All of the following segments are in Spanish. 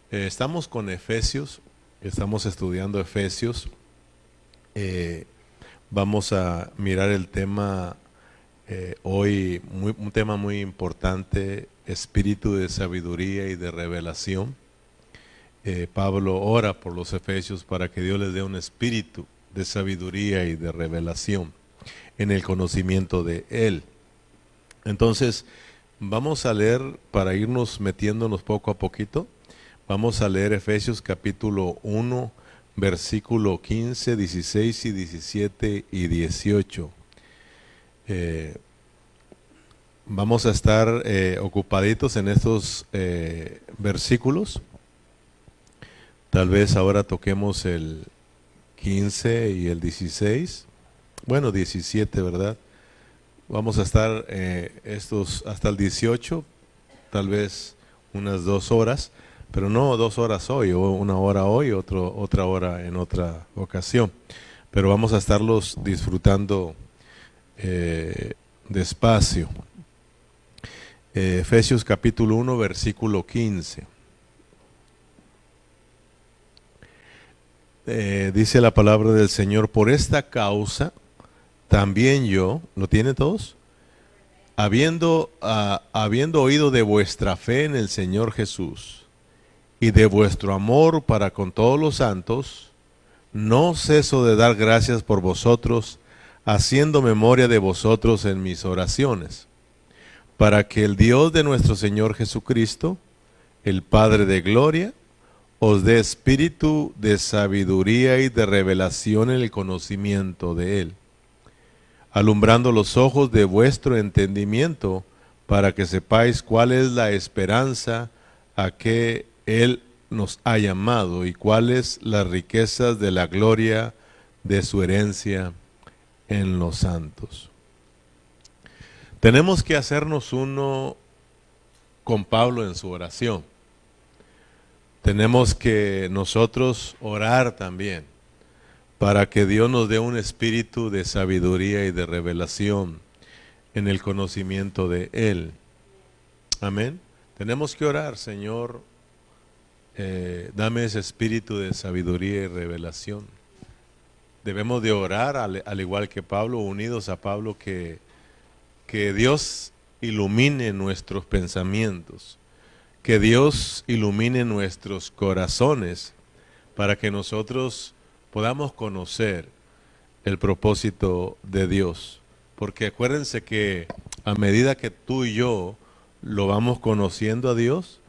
Estamos con Efesios, estamos estudiando Efesios. Vamos a mirar el tema hoy, un tema muy importante, espíritu de sabiduría y de revelación. Pablo ora por los Efesios para que Dios les dé un espíritu de sabiduría y de revelación en el conocimiento de Él. Entonces, vamos a leer, para irnos metiéndonos poco a poquito, vamos a leer Efesios capítulo 1, versículo 15, 16 y 17 y 18. Vamos a estar ocupaditos en estos versículos. Tal vez ahora toquemos el 15 y el 16. Bueno, 17, ¿verdad? Vamos a estar estos hasta el 18, tal vez unas 2 horas, pero no 2 horas hoy, o 1 hora hoy, otra hora en otra ocasión. Pero vamos a estarlos disfrutando despacio. Efesios capítulo 1, versículo 15. Dice la palabra del Señor: por esta causa también yo, ¿lo tienen todos? Habiendo oído de vuestra fe en el Señor Jesús y de vuestro amor para con todos los santos, no ceso de dar gracias por vosotros, haciendo memoria de vosotros en mis oraciones, para que el Dios de nuestro Señor Jesucristo, el Padre de gloria, os dé espíritu de sabiduría y de revelación en el conocimiento de Él, alumbrando los ojos de vuestro entendimiento, para que sepáis cuál es la esperanza a que Él nos ha llamado y cuáles las riquezas de la gloria de su herencia en los santos. Tenemos que hacernos uno con Pablo en su oración. Tenemos que nosotros orar también para que Dios nos dé un espíritu de sabiduría y de revelación en el conocimiento de Él. Amén. Tenemos que orar: Señor, dame ese espíritu de sabiduría y revelación. Debemos de orar al igual que Pablo, unidos a Pablo, que Dios ilumine nuestros pensamientos, que Dios ilumine nuestros corazones, para que nosotros podamos conocer el propósito de Dios. Porque acuérdense que a medida que tú y yo lo vamos conociendo a Dios,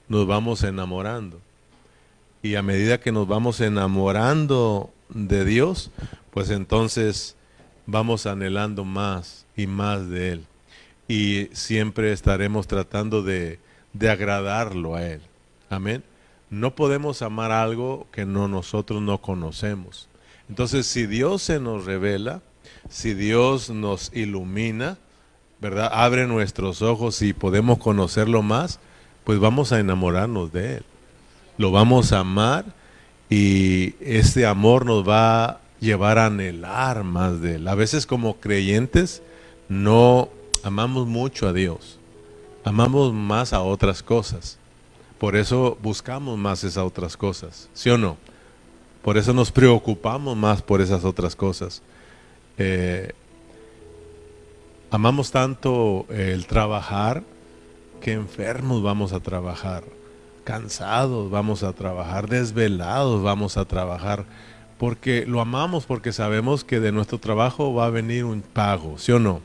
nos vamos enamorando. Y a medida que nos vamos enamorando de Dios, pues entonces vamos anhelando más y más de Él. Y siempre estaremos tratando de agradarlo a Él. Amén. No podemos amar algo que nosotros no conocemos. Entonces, si Dios se nos revela, si Dios nos ilumina, ¿verdad?, abre nuestros ojos y podemos conocerlo más, pues vamos a enamorarnos de Él. Lo vamos a amar y este amor nos va a llevar a anhelar más de Él. A veces como creyentes no amamos mucho a Dios, amamos más a otras cosas. Por eso buscamos más esas otras cosas, ¿sí o no? Por eso nos preocupamos más por esas otras cosas. Amamos tanto el trabajar que enfermos vamos a trabajar, cansados vamos a trabajar, desvelados vamos a trabajar, porque lo amamos, porque sabemos que de nuestro trabajo va a venir un pago, ¿sí o no?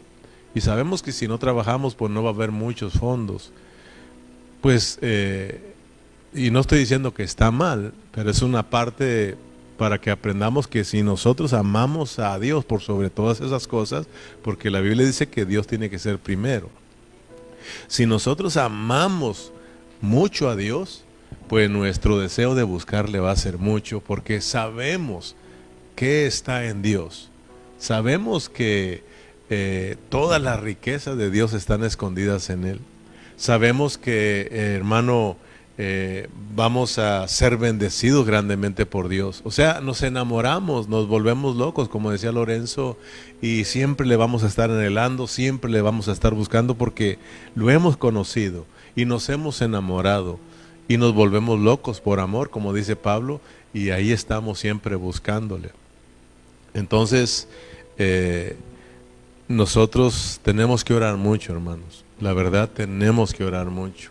Y sabemos que si no trabajamos, pues no va a haber muchos fondos. Pues, y no estoy diciendo que está mal, pero es una parte para que aprendamos que si nosotros amamos a Dios por sobre todas esas cosas, porque la Biblia dice que Dios tiene que ser primero. Si nosotros amamos mucho a Dios, pues nuestro deseo de buscarle va a ser mucho, porque sabemos que está en Dios. Sabemos que todas las riquezas de Dios están escondidas en Él. Sabemos que, hermano, vamos a ser bendecidos grandemente por Dios. O sea, nos enamoramos, nos volvemos locos, como decía Lorenzo, y siempre le vamos a estar anhelando, siempre le vamos a estar buscando, porque lo hemos conocido y nos hemos enamorado. y nos volvemos locos por amor, como dice Pablo, y ahí estamos siempre buscándole. Entonces, nosotros tenemos que orar mucho, hermanos. La verdad, tenemos que orar mucho.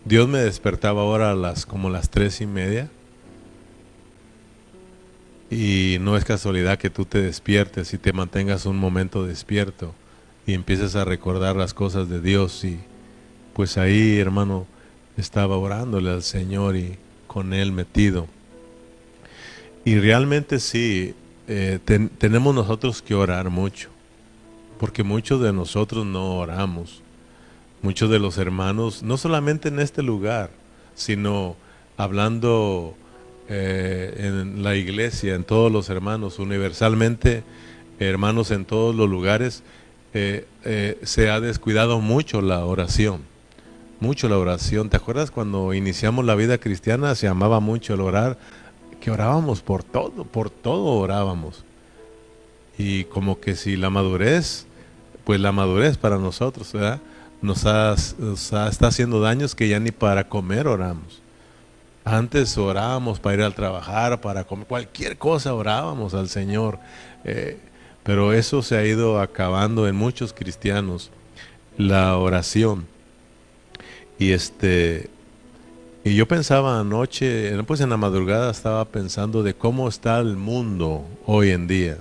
Dios me despertaba ahora como las 3:30. Y no es casualidad que tú te despiertes y te mantengas un momento despierto y empieces a recordar las cosas de Dios. Y pues ahí, hermano, estaba orándole al Señor y con Él metido. Y realmente sí, tenemos nosotros que orar mucho, porque muchos de nosotros no oramos. Muchos de los hermanos, no solamente en este lugar, sino hablando en la iglesia, en todos los hermanos, universalmente, hermanos en todos los lugares, se ha descuidado mucho la oración. Mucho la oración. ¿Te acuerdas cuando iniciamos la vida cristiana? Se amaba mucho el orar, que orábamos por todo orábamos. Y como que si la madurez, pues la madurez para nosotros, ¿verdad? Está haciendo daños que ya ni para comer oramos. Antes orábamos para ir al trabajar, para comer, cualquier cosa orábamos al Señor. Pero eso se ha ido acabando en muchos cristianos, la oración. Y yo pensaba anoche, pues en la madrugada estaba pensando de cómo está el mundo hoy en día.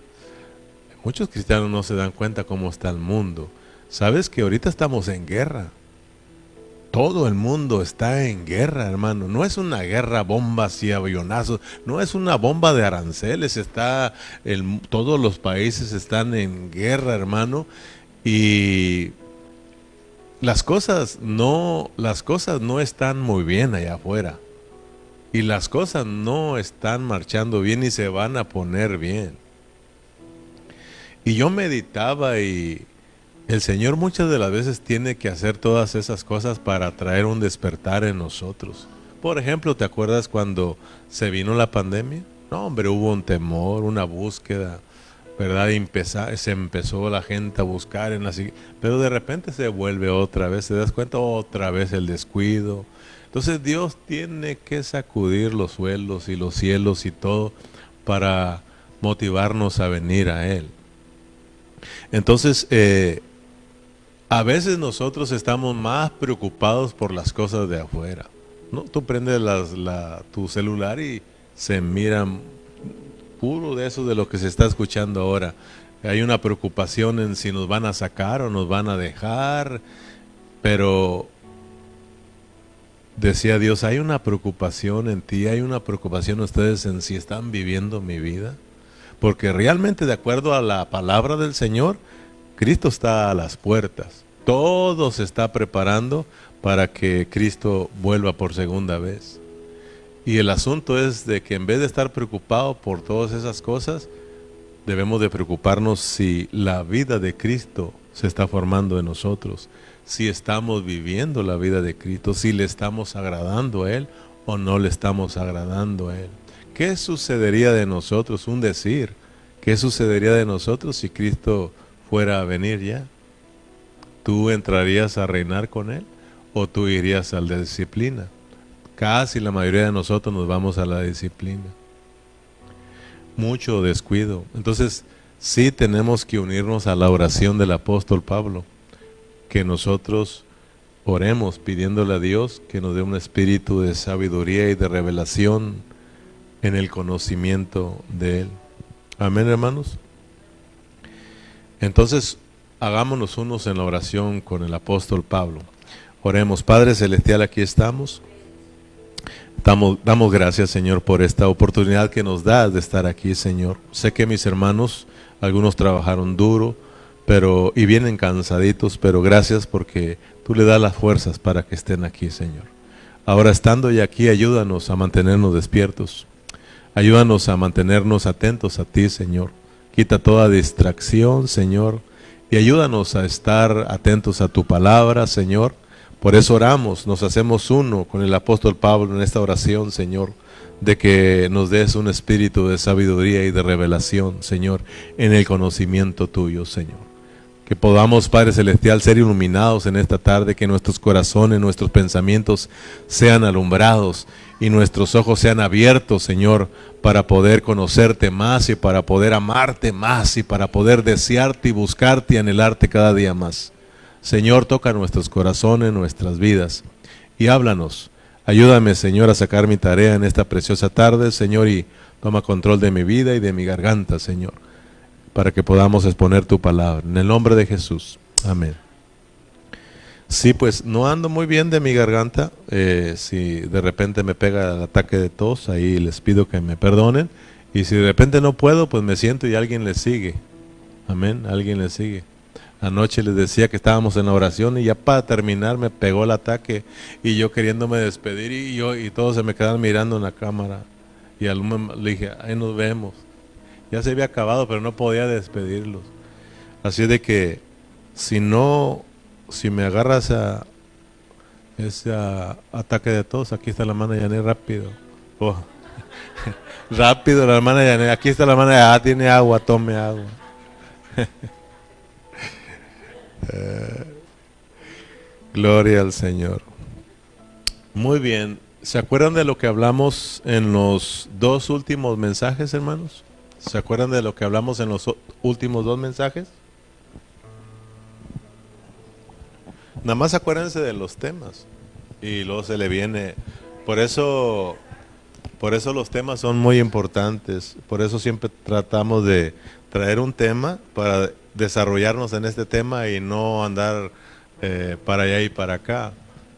Muchos cristianos no se dan cuenta cómo está el mundo. ¿Sabes que ahorita estamos en guerra? Todo el mundo está en guerra, hermano. No es una guerra bombas y avionazos, no es una bomba de aranceles. Todos los países están en guerra, hermano. Y las cosas no están muy bien allá afuera. Y las cosas no están marchando bien y se van a poner bien. Y yo meditaba y el Señor muchas de las veces tiene que hacer todas esas cosas para traer un despertar en nosotros. Por ejemplo, ¿te acuerdas cuando se vino la pandemia? No, hombre, hubo un temor, una búsqueda, ¿verdad? Y se empezó la gente a buscar pero de repente se vuelve otra vez, ¿te das cuenta? Otra vez el descuido. Entonces Dios tiene que sacudir los suelos y los cielos y todo para motivarnos a venir a Él. Entonces, a veces nosotros estamos más preocupados por las cosas de afuera, ¿no? Tú prendes tu celular y se miran puro de eso de lo que se está escuchando ahora. Hay una preocupación en si nos van a sacar o nos van a dejar, pero decía Dios, hay una preocupación en ti, hay una preocupación en ustedes en si están viviendo mi vida, porque realmente de acuerdo a la palabra del Señor, Cristo está a las puertas. Todo se está preparando para que Cristo vuelva por segunda vez. Y el asunto es de que en vez de estar preocupado por todas esas cosas, debemos de preocuparnos si la vida de Cristo se está formando en nosotros, si estamos viviendo la vida de Cristo, si le estamos agradando a Él o no le estamos agradando a Él. ¿Qué sucedería de nosotros? Un decir. ¿Qué sucedería de nosotros si Cristo fuera a venir ya? ¿Tú entrarías a reinar con Él o tú irías a la disciplina? Casi la mayoría de nosotros nos vamos a la disciplina. Mucho descuido. Entonces, sí tenemos que unirnos a la oración del apóstol Pablo, que nosotros oremos pidiéndole a Dios que nos dé un espíritu de sabiduría y de revelación en el conocimiento de Él. Amén, hermanos. Entonces, hagámonos unos en la oración con el apóstol Pablo. Oremos. Padre Celestial, aquí estamos. Damos gracias, Señor, por esta oportunidad que nos das de estar aquí, Señor. Sé que mis hermanos, algunos trabajaron duro, y vienen cansaditos, pero gracias porque tú le das las fuerzas para que estén aquí, Señor. Ahora, estando ya aquí, ayúdanos a mantenernos despiertos. Ayúdanos a mantenernos atentos a ti, Señor. Quita toda distracción, Señor, y ayúdanos a estar atentos a tu palabra, Señor. Por eso oramos, nos hacemos uno con el apóstol Pablo en esta oración, Señor, de que nos des un espíritu de sabiduría y de revelación, Señor, en el conocimiento tuyo, Señor. Que podamos, Padre Celestial, ser iluminados en esta tarde, que nuestros corazones, nuestros pensamientos sean alumbrados y nuestros ojos sean abiertos, Señor, para poder conocerte más y para poder amarte más y para poder desearte y buscarte y anhelarte cada día más. Señor, toca nuestros corazones, nuestras vidas y háblanos. Ayúdame, Señor, a sacar mi tarea en esta preciosa tarde, Señor, y toma control de mi vida y de mi garganta, Señor, para que podamos exponer tu palabra. En el nombre de Jesús. Amén. Sí, pues no ando muy bien de mi garganta. Si de repente me pega el ataque de tos, ahí les pido que me perdonen. Y si de repente no puedo, pues me siento y alguien le sigue. Amén, alguien le sigue. Anoche les decía que estábamos en la oración y ya para terminar me pegó el ataque y yo queriéndome despedir y todos se me quedaban mirando en la cámara. Y al le dije, ahí nos vemos. Ya se había acabado, pero no podía despedirlos. Así de que si me agarra ese ataque de tos, aquí está la hermana Yané, rápido. Oh. Rápido, la hermana Yané, aquí está la hermana Yané, tiene agua, tome agua. Gloria al Señor. Muy bien, ¿se acuerdan de lo que hablamos en los dos últimos mensajes, hermanos? ¿Se acuerdan de lo que hablamos en los últimos dos mensajes? Nada más acuérdense de los temas y luego se le viene. Por eso los temas son muy importantes. Por eso siempre tratamos de traer un tema para desarrollarnos en este tema y no andar para allá y para acá,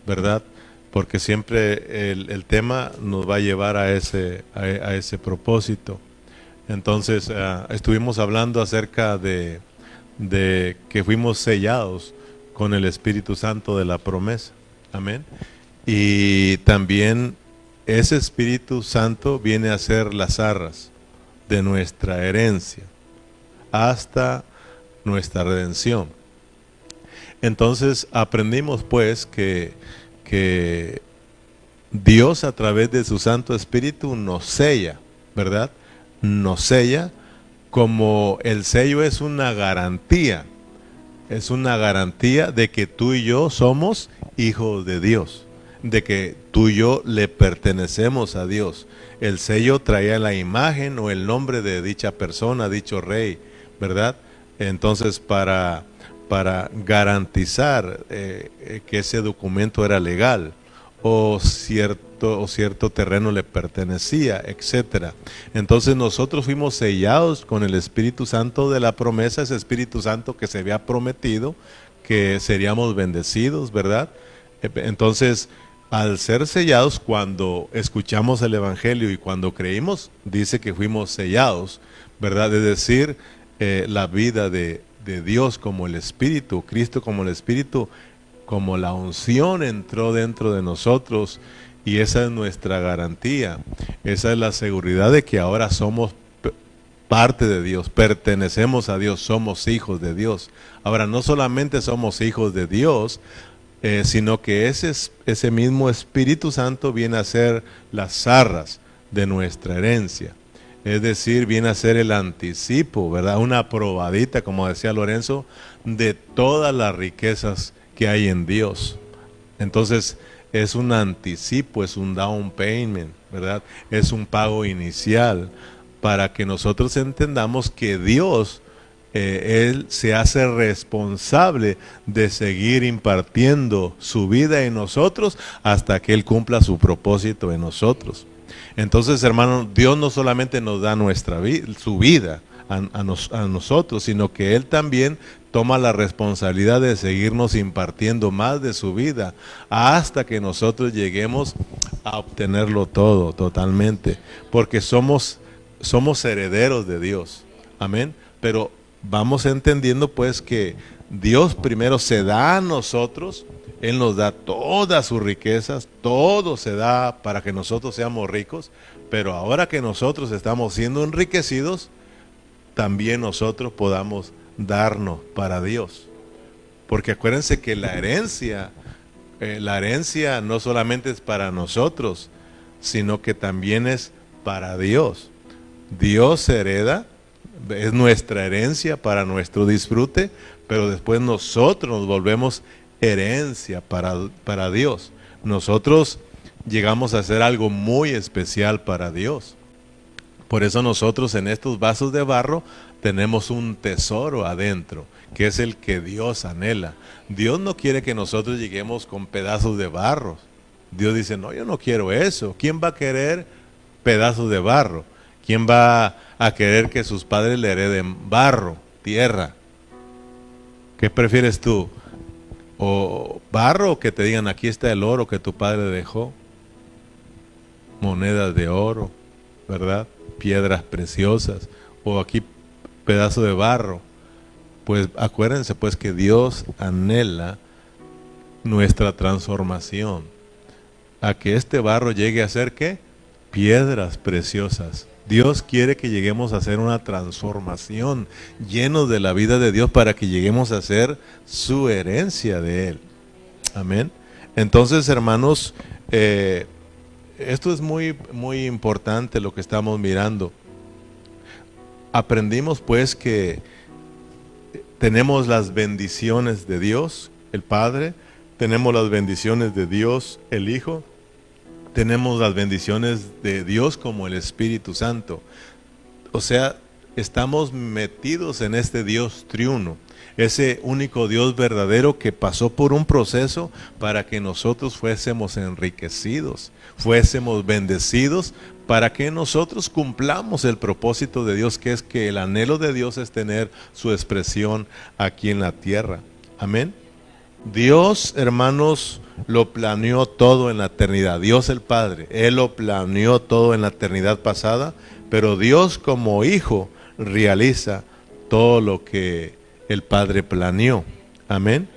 ¿verdad? Porque siempre el tema nos va a llevar a ese propósito. Entonces estuvimos hablando acerca de que fuimos sellados con el Espíritu Santo de la promesa. Amén. Y también ese Espíritu Santo viene a ser las arras de nuestra herencia hasta nuestra redención. Entonces aprendimos pues que Dios a través de su Santo Espíritu nos sella, ¿verdad? Nos sella, como el sello es una garantía de que tú y yo somos hijos de Dios, de que tú y yo le pertenecemos a Dios. El sello traía la imagen o el nombre de dicha persona, dicho rey, ¿verdad? Entonces para garantizar que ese documento era legal o cierto terreno le pertenecía, etcétera. Entonces nosotros fuimos sellados con el Espíritu Santo de la promesa, ese Espíritu Santo que se había prometido que seríamos bendecidos, ¿verdad? Entonces, al ser sellados, cuando escuchamos el Evangelio y cuando creímos, dice que fuimos sellados, ¿verdad? Es decir, la vida de Dios como el Espíritu, Cristo como el Espíritu, como la unción entró dentro de nosotros, y esa es nuestra garantía, esa es la seguridad de que ahora somos parte de Dios, pertenecemos a Dios, somos hijos de Dios. Ahora no solamente somos hijos de Dios, sino que ese mismo Espíritu Santo viene a ser las arras de nuestra herencia. Es decir, viene a ser el anticipo, ¿verdad? Una probadita, como decía Lorenzo, de todas las riquezas que hay en Dios. Entonces, es un anticipo, es un down payment, ¿verdad? Es un pago inicial para que nosotros entendamos que Dios, Él se hace responsable de seguir impartiendo su vida en nosotros hasta que Él cumpla su propósito en nosotros. Entonces, hermano, Dios no solamente nos da su vida a nosotros, sino que Él también toma la responsabilidad de seguirnos impartiendo más de su vida hasta que nosotros lleguemos a obtenerlo todo, totalmente, porque somos herederos de Dios. Amén. Pero vamos entendiendo pues que Dios primero se da a nosotros, Él nos da todas sus riquezas, todo se da para que nosotros seamos ricos, pero ahora que nosotros estamos siendo enriquecidos, también nosotros podamos darnos para Dios. Porque acuérdense que la herencia no solamente es para nosotros, sino que también es para Dios. Dios hereda es nuestra herencia para nuestro disfrute, pero después nosotros nos volvemos herencia para Dios. Nosotros llegamos a hacer algo muy especial para Dios. Por eso nosotros en estos vasos de barro tenemos un tesoro adentro, que es el que Dios anhela. Dios no quiere que nosotros lleguemos con pedazos de barro. Dios dice, no, yo no quiero eso. ¿Quién va a querer pedazos de barro? ¿Quién va a querer que sus padres le hereden barro, tierra? ¿Qué prefieres tú? ¿O barro o que te digan, aquí está el oro que tu padre dejó? Monedas de oro, ¿verdad? Piedras preciosas. O aquí pedazo de barro. Pues acuérdense pues que Dios anhela nuestra transformación. A que este barro llegue a ser ¿qué? Piedras preciosas. Dios quiere que lleguemos a hacer una transformación llenos de la vida de Dios para que lleguemos a ser su herencia de Él. Amén. Entonces, hermanos, esto es muy, muy importante lo que estamos mirando. Aprendimos pues que tenemos las bendiciones de Dios, el Padre, tenemos las bendiciones de Dios, el Hijo, tenemos las bendiciones de Dios como el Espíritu Santo. O sea, estamos metidos en este Dios triuno, ese único Dios verdadero que pasó por un proceso para que nosotros fuésemos enriquecidos, fuésemos bendecidos, para que nosotros cumplamos el propósito de Dios, que es que el anhelo de Dios es tener su expresión aquí en la tierra. Amén. Dios, hermanos, lo planeó todo en la eternidad. Dios el Padre, Él lo planeó todo en la eternidad pasada, pero Dios como Hijo realiza todo lo que el Padre planeó. Amén.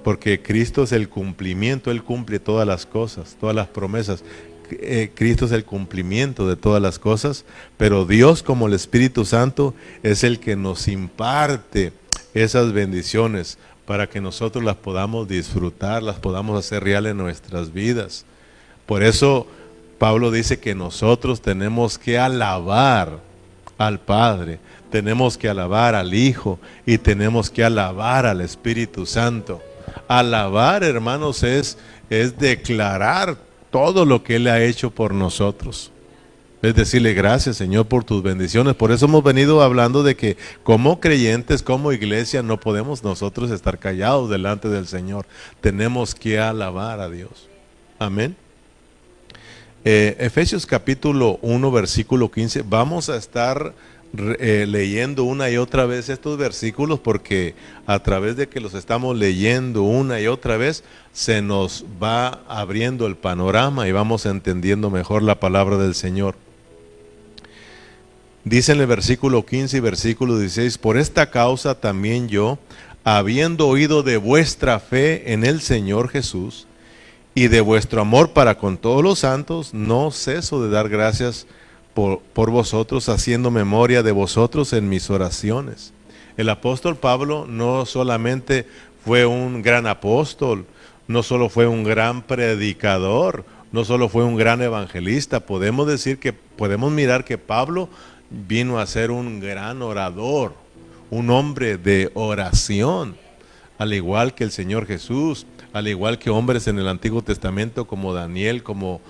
Porque Cristo es el cumplimiento, Él cumple todas las cosas, todas las promesas. Cristo es el cumplimiento de todas las cosas, pero Dios como el Espíritu Santo es el que nos imparte esas bendiciones para que nosotros las podamos disfrutar, las podamos hacer real en nuestras vidas. Por eso Pablo dice que nosotros tenemos que alabar al Padre, tenemos que alabar al Hijo y tenemos que alabar al Espíritu Santo. Alabar, hermanos, es declarar todo lo que Él ha hecho por nosotros. Es decirle gracias, Señor, por tus bendiciones. Por eso hemos venido hablando de que como creyentes, como iglesia, no podemos nosotros estar callados delante del Señor. Tenemos que alabar a Dios. Amén. Efesios capítulo 1, versículo 15. Vamos a estar leyendo una y otra vez estos versículos porque a través de que los estamos leyendo una y otra vez se nos va abriendo el panorama y vamos entendiendo mejor la palabra del Señor. Dice en el versículo 15 y versículo 16, por esta causa también yo, habiendo oído de vuestra fe en el Señor Jesús y de vuestro amor para con todos los santos, no ceso de dar gracias por vosotros, haciendo memoria de vosotros en mis oraciones. El apóstol Pablo no solamente fue un gran apóstol, no solo fue un gran predicador, no solo fue un gran evangelista, podemos mirar que Pablo vino a ser un gran orador, un hombre de oración, al igual que el Señor Jesús, al igual que hombres en el Antiguo Testamento como Daniel, como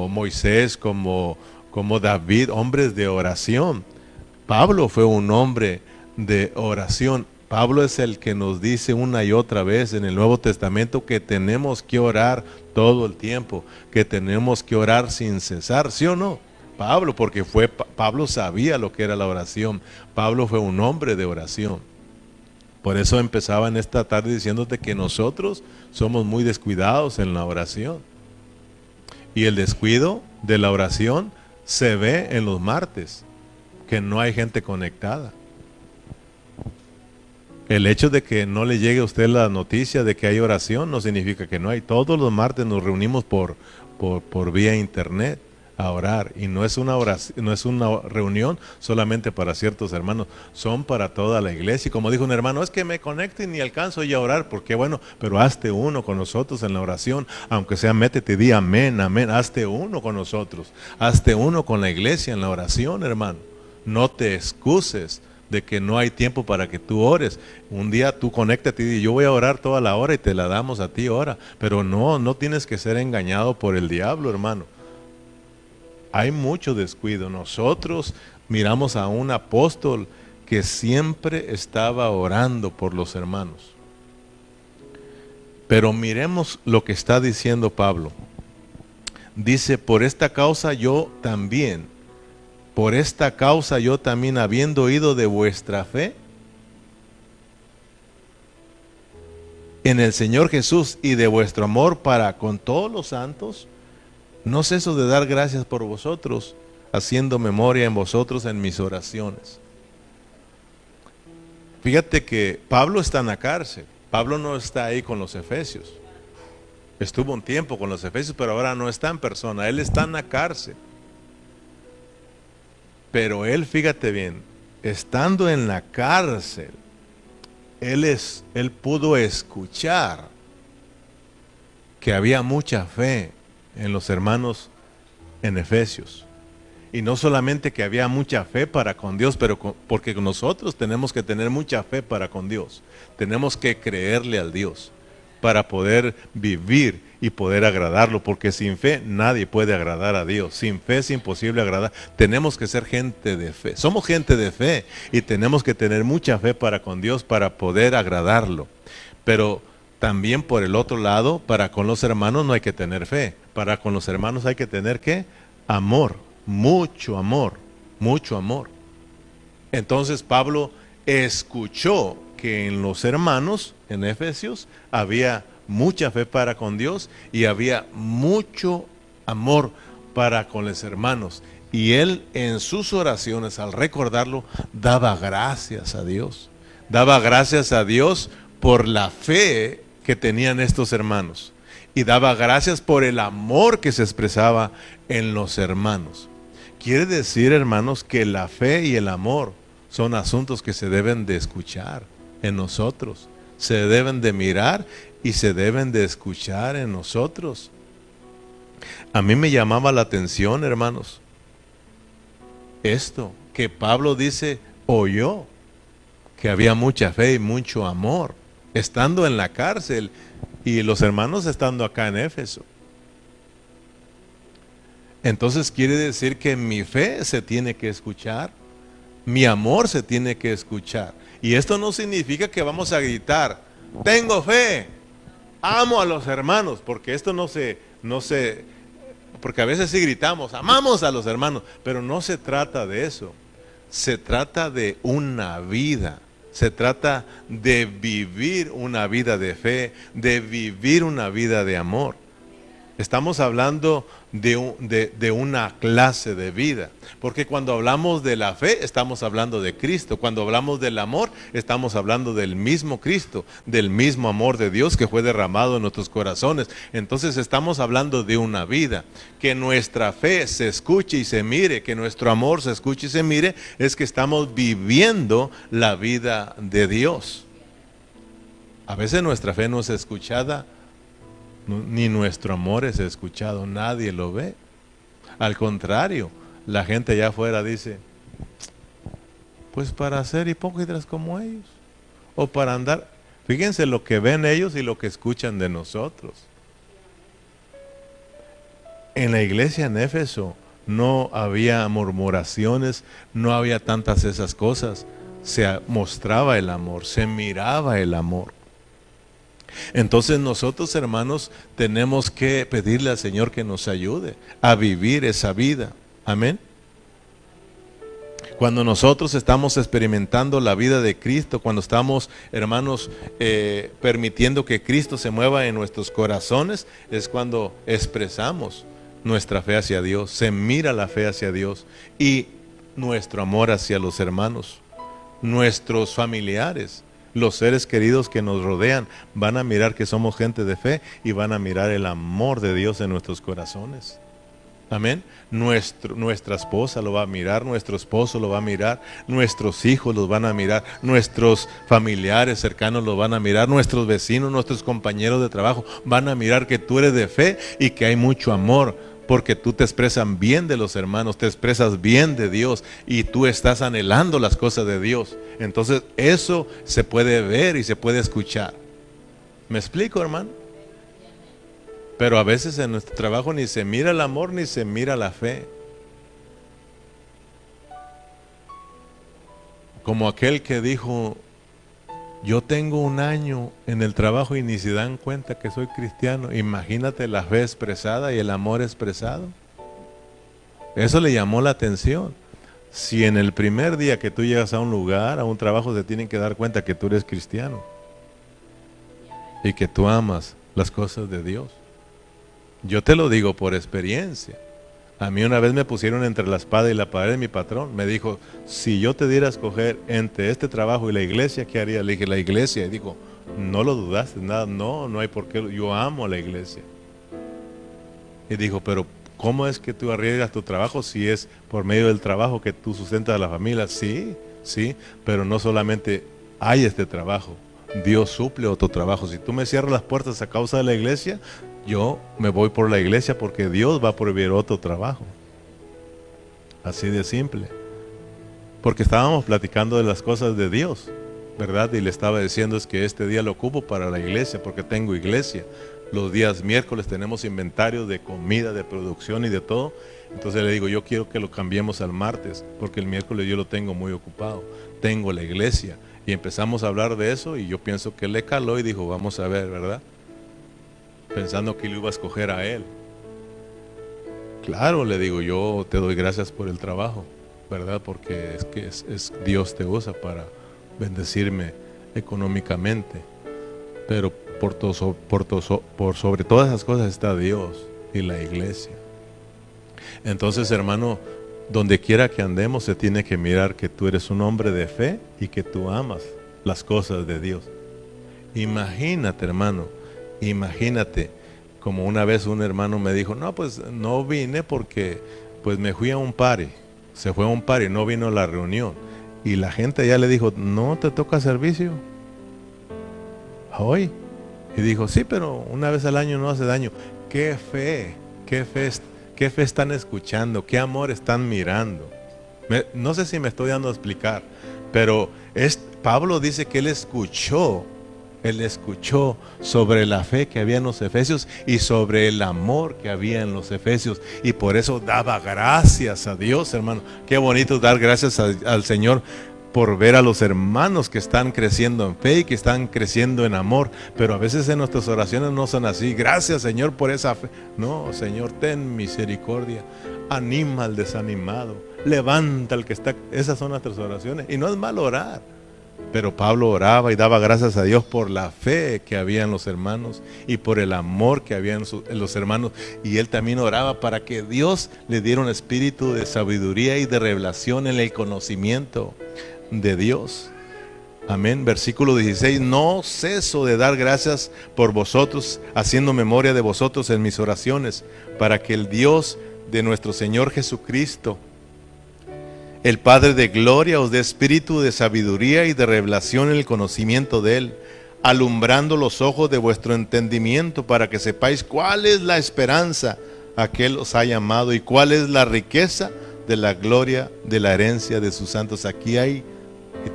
Moisés, como David, hombres de oración. Pablo fue un hombre de oración. Pablo es el que nos dice una y otra vez en el Nuevo Testamento que tenemos que orar todo el tiempo, que tenemos que orar sin cesar, ¿sí o no? Pablo, porque Pablo sabía lo que era la oración. Pablo fue un hombre de oración. Por eso empezaba en esta tarde diciéndote que nosotros somos muy descuidados en la oración. Y el descuido de la oración se ve en los martes, que no hay gente conectada. El hecho de que no le llegue a usted la noticia de que hay oración no significa que no hay. Todos los martes nos reunimos por vía internet a orar, y no es una oración, no es una reunión solamente para ciertos hermanos, son para toda la iglesia. Y como dijo un hermano, es que me conecto y ni alcanzo ya a orar, porque bueno, pero hazte uno con nosotros en la oración, aunque sea métete y di amén, amén, hazte uno con nosotros, hazte uno con la iglesia en la oración, hermano. No te excuses de que no hay tiempo para que tú ores. Un día tú conéctate y di, yo voy a orar toda la hora y te la damos a ti hora. Pero no tienes que ser engañado por el diablo, hermano. Hay mucho descuido. Nosotros miramos a un apóstol que siempre estaba orando por los hermanos. Pero miremos lo que está diciendo Pablo. Dice, por esta causa yo también, habiendo oído de vuestra fe en el Señor Jesús y de vuestro amor para con todos los santos, no ceso de dar gracias por vosotros, haciendo memoria en vosotros en mis oraciones. Fíjate que Pablo está en la cárcel. Pablo no está ahí con los efesios. Estuvo un tiempo con los efesios, pero ahora no está en persona. Él está en la cárcel. Pero él, fíjate bien, estando en la cárcel, él pudo escuchar que había mucha fe en los hermanos en Efesios. Y no solamente que había mucha fe para con Dios, pero porque nosotros tenemos que tener mucha fe para con Dios. Tenemos que creerle al Dios para poder vivir y poder agradarlo, porque sin fe nadie puede agradar a Dios. Sin fe es imposible agradar. Tenemos que ser gente de fe. Somos gente de fe y tenemos que tener mucha fe para con Dios para poder agradarlo. Pero también por el otro lado, para con los hermanos no hay que tener fe. Para con los hermanos hay que tener ¿qué? Amor, mucho amor, mucho amor. Entonces Pablo escuchó que en los hermanos, en Efesios, había mucha fe para con Dios y había mucho amor para con los hermanos. Y él en sus oraciones, al recordarlo, daba gracias a Dios. Daba gracias a Dios por la fe que tenían estos hermanos. Y daba gracias por el amor que se expresaba en los hermanos. Quiere decir, hermanos, que la fe y el amor son asuntos que se deben de escuchar en nosotros. Se deben de mirar y se deben de escuchar en nosotros. A mí me llamaba la atención, hermanos, esto, que Pablo dice, oyó que había mucha fe y mucho amor, estando en la cárcel y los hermanos estando acá en Éfeso. Entonces quiere decir que mi fe se tiene que escuchar, mi amor se tiene que escuchar. Y esto no significa que vamos a gritar, tengo fe, amo a los hermanos, porque esto no se, porque a veces sí gritamos, amamos a los hermanos, pero no se trata de eso. Se trata de una vida, se trata de vivir una vida de fe, de vivir una vida de amor. Estamos hablando de una clase de vida, porque cuando hablamos de la fe estamos hablando de Cristo, cuando hablamos del amor estamos hablando del mismo Cristo, del mismo amor de Dios que fue derramado en nuestros corazones. Entonces estamos hablando de una vida, que nuestra fe se escuche y se mire, que nuestro amor se escuche y se mire, es que estamos viviendo la vida de Dios. A veces nuestra fe no es escuchada, ni nuestro amor es escuchado, nadie lo ve. Al contrario, la gente allá afuera dice, pues para ser hipócritas como ellos, o para andar, fíjense lo que ven ellos y lo que escuchan de nosotros. En la iglesia en Éfeso no había murmuraciones, no había tantas esas cosas, se mostraba el amor, se miraba el amor. Entonces nosotros, hermanos, tenemos que pedirle al Señor que nos ayude a vivir esa vida. Amén. Cuando nosotros estamos experimentando la vida de Cristo, cuando estamos, hermanos, permitiendo que Cristo se mueva en nuestros corazones, es cuando expresamos nuestra fe hacia Dios, se mira la fe hacia Dios y nuestro amor hacia los hermanos, nuestros familiares. Los seres queridos que nos rodean van a mirar que somos gente de fe y van a mirar el amor de Dios en nuestros corazones. Amén. Nuestra esposa lo va a mirar, nuestro esposo lo va a mirar, nuestros hijos los van a mirar, nuestros familiares cercanos lo van a mirar, nuestros vecinos, nuestros compañeros de trabajo van a mirar que tú eres de fe y que hay mucho amor porque tú te expresas bien de los hermanos, te expresas bien de Dios y tú estás anhelando las cosas de Dios. Entonces eso se puede ver y se puede escuchar. ¿Me explico, hermano? Pero a veces en nuestro trabajo ni se mira el amor ni se mira la fe. Como aquel que dijo: yo tengo un año en el trabajo y ni se dan cuenta que soy cristiano. Imagínate la fe expresada y el amor expresado. Eso le llamó la atención. Si en el primer día que tú llegas a un lugar, a un trabajo, se tienen que dar cuenta que tú eres cristiano y que tú amas las cosas de Dios. Yo te lo digo por experiencia. A mí una vez me pusieron entre la espada y la pared. Mi patrón me dijo: si yo te diera a escoger entre este trabajo y la iglesia, ¿qué haría? Le dije: la iglesia. Y dijo: no lo dudaste nada. No hay por qué. Yo amo a la iglesia. Y dijo: pero ¿cómo es que tú arriesgas tu trabajo si es por medio del trabajo que tú sustentas a la familia? Sí, pero no solamente hay este trabajo. Dios suple otro trabajo. Si tú me cierras las puertas a causa de la iglesia, yo me voy por la iglesia porque Dios va a proveer otro trabajo. Así de simple. Porque estábamos platicando de las cosas de Dios, ¿verdad? Y le estaba diciendo es que este día lo ocupo para la iglesia porque tengo iglesia. Los días miércoles tenemos inventario de comida, de producción y de todo. Entonces le digo: yo quiero que lo cambiemos al martes porque el miércoles yo lo tengo muy ocupado. Tengo la iglesia. Y empezamos a hablar de eso y yo pienso que le caló y dijo: vamos a ver, ¿verdad? Pensando que lo iba a escoger a él. Claro, le digo: yo te doy gracias por el trabajo, ¿verdad? Porque es que Dios te usa para bendecirme económicamente. Pero por sobre todas esas cosas está Dios y la iglesia. Entonces, hermano, donde quiera que andemos se tiene que mirar que tú eres un hombre de fe y que tú amas las cosas de Dios. Imagínate, hermano, imagínate, como una vez un hermano me dijo: no, pues no vine porque pues me fui a un party. Se fue a un party, no vino a la reunión. Y la gente ya le dijo: ¿no te toca servicio hoy? Y dijo: sí, pero una vez al año no hace daño. ¿Qué fe? ¿Qué fe están escuchando? ¿Qué amor están mirando? No sé si me estoy dando a explicar, pero Pablo dice que él escuchó sobre la fe que había en los efesios y sobre el amor que había en los efesios, y por eso daba gracias a Dios, hermano. Qué bonito dar gracias al Señor por ver a los hermanos que están creciendo en fe y que están creciendo en amor. Pero a veces en nuestras oraciones no son así: gracias, Señor, por esa fe. No, Señor, ten misericordia, anima al desanimado, levanta al que está. Esas son nuestras oraciones, y no es mal orar. Pero Pablo oraba y daba gracias a Dios por la fe que había en los hermanos y por el amor que había en los hermanos. Y él también oraba para que Dios le diera un espíritu de sabiduría y de revelación en el conocimiento de Dios. Amén. Versículo 16: no ceso de dar gracias por vosotros, haciendo memoria de vosotros en mis oraciones, para que el Dios de nuestro Señor Jesucristo, el Padre de gloria, os dé espíritu de sabiduría y de revelación en el conocimiento de Él, alumbrando los ojos de vuestro entendimiento, para que sepáis cuál es la esperanza a que Él os ha llamado y cuál es la riqueza de la gloria de la herencia de sus santos. Aquí hay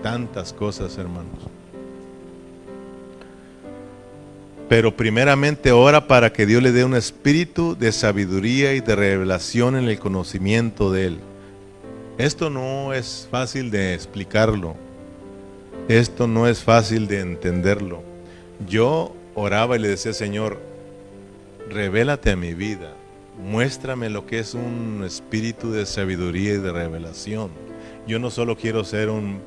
tantas cosas, hermanos. Pero primeramente ora para que Dios le dé un espíritu de sabiduría y de revelación en el conocimiento de Él. Esto no es fácil de explicarlo. Esto no es fácil de entenderlo. Yo oraba y le decía: Señor, revélate a mi vida. Muéstrame lo que es un espíritu de sabiduría y de revelación. Yo no solo quiero ser un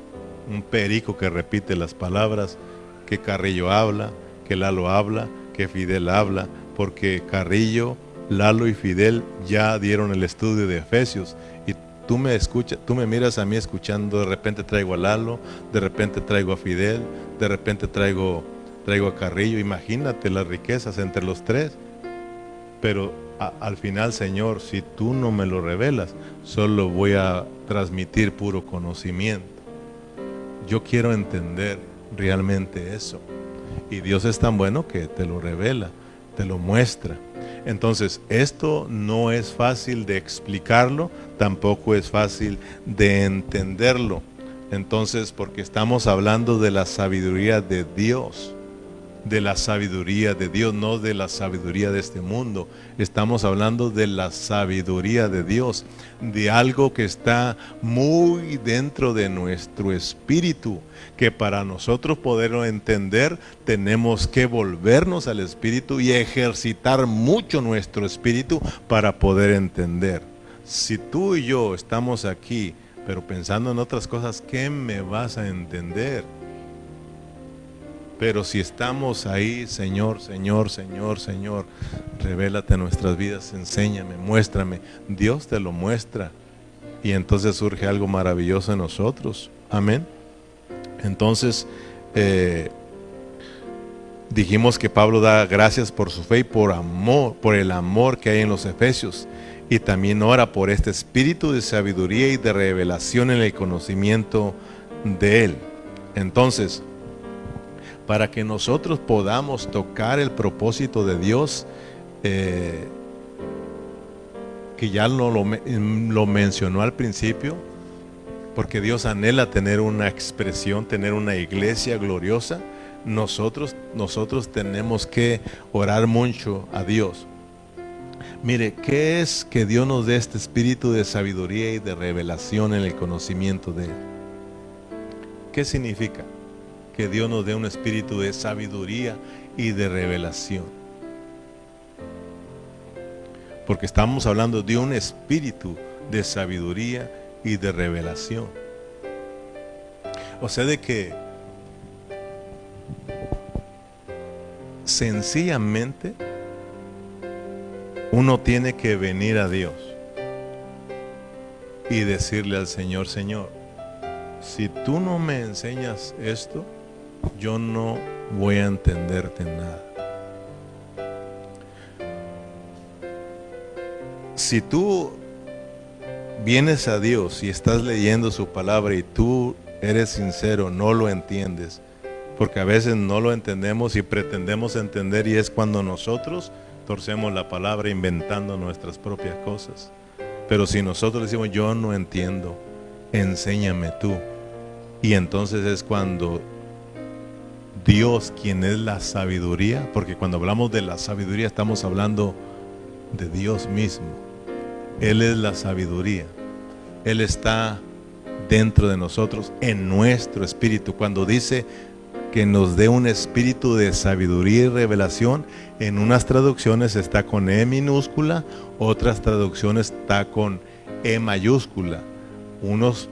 perico que repite las palabras que Carrillo habla, que Lalo habla, que Fidel habla, porque Carrillo, Lalo y Fidel ya dieron el estudio de Efesios. Y tú me escuchas, tú me miras a mí escuchando. De repente traigo a Lalo, de repente traigo a Fidel, de repente traigo a Carrillo. Imagínate las riquezas entre los tres. Pero al final, Señor, si tú no me lo revelas, solo voy a transmitir puro conocimiento. Yo quiero entender realmente eso. Y Dios es tan bueno que te lo revela, te lo muestra. Entonces, esto no es fácil de explicarlo, tampoco es fácil de entenderlo. Entonces, porque estamos hablando de la sabiduría de Dios, no de la sabiduría de este mundo. Estamos hablando de la sabiduría de Dios, de algo que está muy dentro de nuestro espíritu, que para nosotros poderlo entender tenemos que volvernos al espíritu y ejercitar mucho nuestro espíritu para poder entender. Si tú y yo estamos aquí, pero pensando en otras cosas, ¿qué me vas a entender? Pero si estamos ahí, Señor, Señor, Señor, Señor, revélate en nuestras vidas, enséñame, muéstrame. Dios te lo muestra y entonces surge algo maravilloso en nosotros. Amén. Entonces, dijimos que Pablo da gracias por su fe y por el amor que hay en los Efesios. Y también ora por este espíritu de sabiduría y de revelación en el conocimiento de Él. Entonces, para que nosotros podamos tocar el propósito de Dios, que ya lo mencionó al principio, porque Dios anhela tener una expresión, tener una iglesia gloriosa. Nosotros tenemos que orar mucho a Dios. Mire, ¿qué es que Dios nos dé este espíritu de sabiduría y de revelación en el conocimiento de Él? ¿Qué significa que Dios nos dé un espíritu de sabiduría y de revelación? Porque estamos hablando de un espíritu de sabiduría y de revelación. O sea, de que sencillamente uno tiene que venir a Dios y decirle al Señor: Señor, si tú no me enseñas esto, yo no voy a entenderte nada. Si tú vienes a Dios y estás leyendo su palabra y tú eres sincero, no lo entiendes, porque a veces no lo entendemos y pretendemos entender, y es cuando nosotros torcemos la palabra inventando nuestras propias cosas. Pero si nosotros decimos: yo no entiendo, enséñame tú, y entonces es cuando Dios, quien es la sabiduría, porque cuando hablamos de la sabiduría estamos hablando de Dios mismo. Él es la sabiduría. Él está dentro de nosotros, en nuestro espíritu. Cuando dice que nos dé un espíritu de sabiduría y revelación, en unas traducciones está con E minúscula, otras traducciones está con E mayúscula. Unos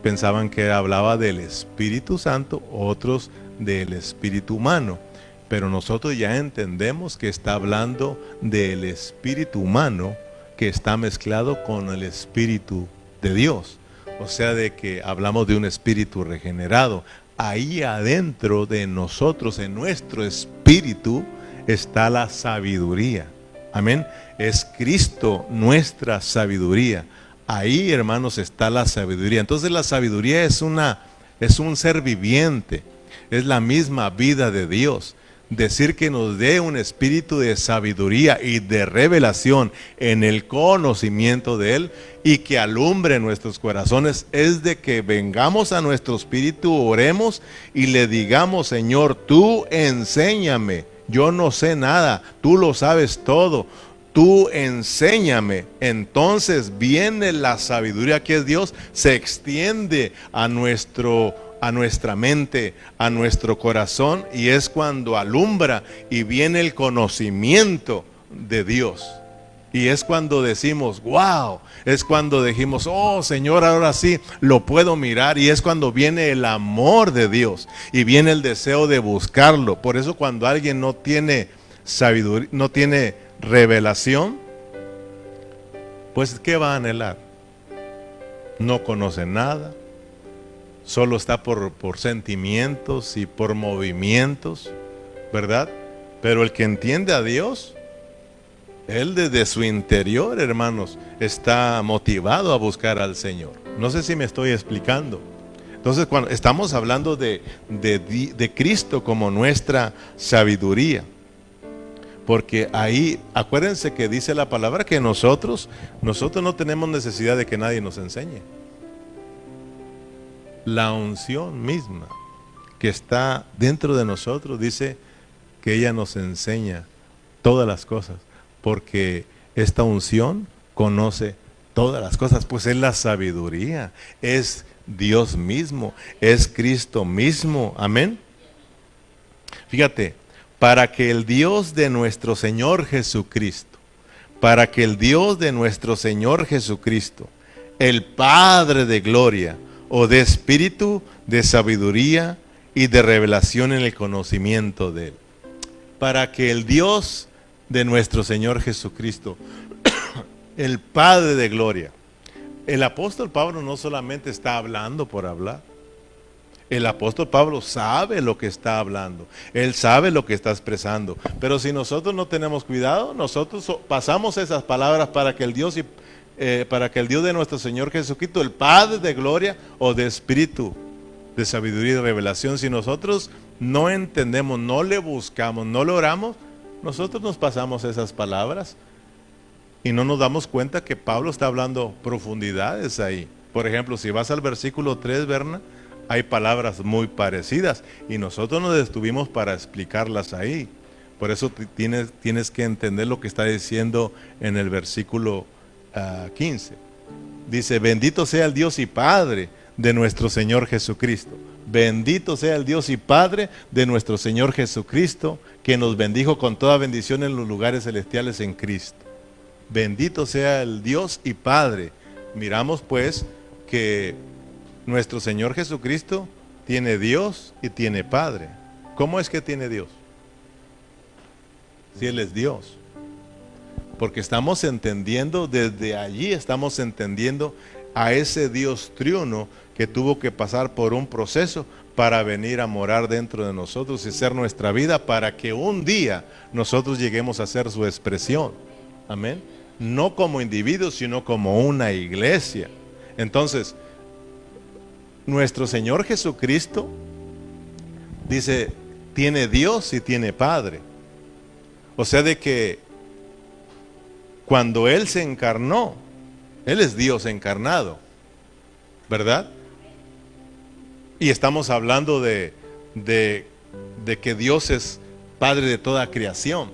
pensaban que hablaba del Espíritu Santo, otros del espíritu humano, pero nosotros ya entendemos que está hablando del espíritu humano que está mezclado con el espíritu de Dios. O sea, de que hablamos de un espíritu regenerado. Ahí adentro de nosotros, en nuestro espíritu, está la sabiduría. Amén. Es Cristo nuestra sabiduría. Ahí, hermanos, está la sabiduría. Entonces la sabiduría es un ser viviente. Es la misma vida de Dios. Decir que nos dé un espíritu de sabiduría y de revelación en el conocimiento de Él y que alumbre nuestros corazones, es de que vengamos a nuestro espíritu, oremos y le digamos: Señor, tú enséñame, yo no sé nada, tú lo sabes todo, tú enséñame. Entonces viene la sabiduría que es Dios, se extiende a nuestra mente, a nuestro corazón, y es cuando alumbra y viene el conocimiento de Dios. Y es cuando decimos: wow, es cuando decimos: oh Señor, ahora sí lo puedo mirar. Y es cuando viene el amor de Dios y viene el deseo de buscarlo. Por eso cuando alguien no tiene sabiduría, no tiene revelación, pues ¿qué va a anhelar? No conoce nada. Solo está por sentimientos y por movimientos, ¿verdad? Pero el que entiende a Dios, él desde su interior, hermanos, está motivado a buscar al Señor. No sé si me estoy explicando. Entonces, cuando estamos hablando de Cristo como nuestra sabiduría, Porque ahí, acuérdense que dice la palabra que nosotros no tenemos necesidad de que nadie nos enseñe. La unción misma que está dentro de nosotros dice que ella nos enseña todas las cosas, porque esta unción conoce todas las cosas, pues es la sabiduría, es Dios mismo, es Cristo mismo, amén. Fíjate, para que el Dios de nuestro Señor Jesucristo, para que el Dios de nuestro Señor Jesucristo, el Padre de gloria, o de espíritu, de sabiduría y de revelación en el conocimiento de Él. Para que el Dios de nuestro Señor Jesucristo, el Padre de gloria. El apóstol Pablo no solamente está hablando por hablar. El apóstol Pablo sabe lo que está hablando. Él sabe lo que está expresando. Pero si nosotros no tenemos cuidado, nosotros pasamos esas palabras para que el Dios de nuestro Señor Jesucristo, el Padre de gloria o de espíritu, de sabiduría y de revelación, si nosotros no entendemos, no le buscamos, no lo oramos, nosotros nos pasamos esas palabras y no nos damos cuenta que Pablo está hablando profundidades ahí. Por ejemplo, si vas al versículo 3, Berna, hay palabras muy parecidas y nosotros nos detuvimos para explicarlas ahí. Por eso tienes que entender lo que está diciendo en el versículo 15. Dice: bendito sea el Dios y Padre de nuestro Señor Jesucristo. Bendito sea el Dios y Padre de nuestro Señor Jesucristo, que nos bendijo con toda bendición en los lugares celestiales en Cristo. Bendito sea el Dios y Padre. Miramos pues que nuestro Señor Jesucristo tiene Dios y tiene Padre. ¿Cómo es que tiene Dios? Si Él es Dios. Porque estamos entendiendo, desde allí estamos entendiendo a ese Dios triuno que tuvo que pasar por un proceso para venir a morar dentro de nosotros y ser nuestra vida, para que un día nosotros lleguemos a ser su expresión. Amén. No como individuos, sino como una iglesia. Entonces, nuestro Señor Jesucristo, dice, tiene Dios y tiene Padre. O sea, de que cuando Él se encarnó, Él es Dios encarnado, ¿verdad? Y estamos hablando de que Dios es Padre de toda creación.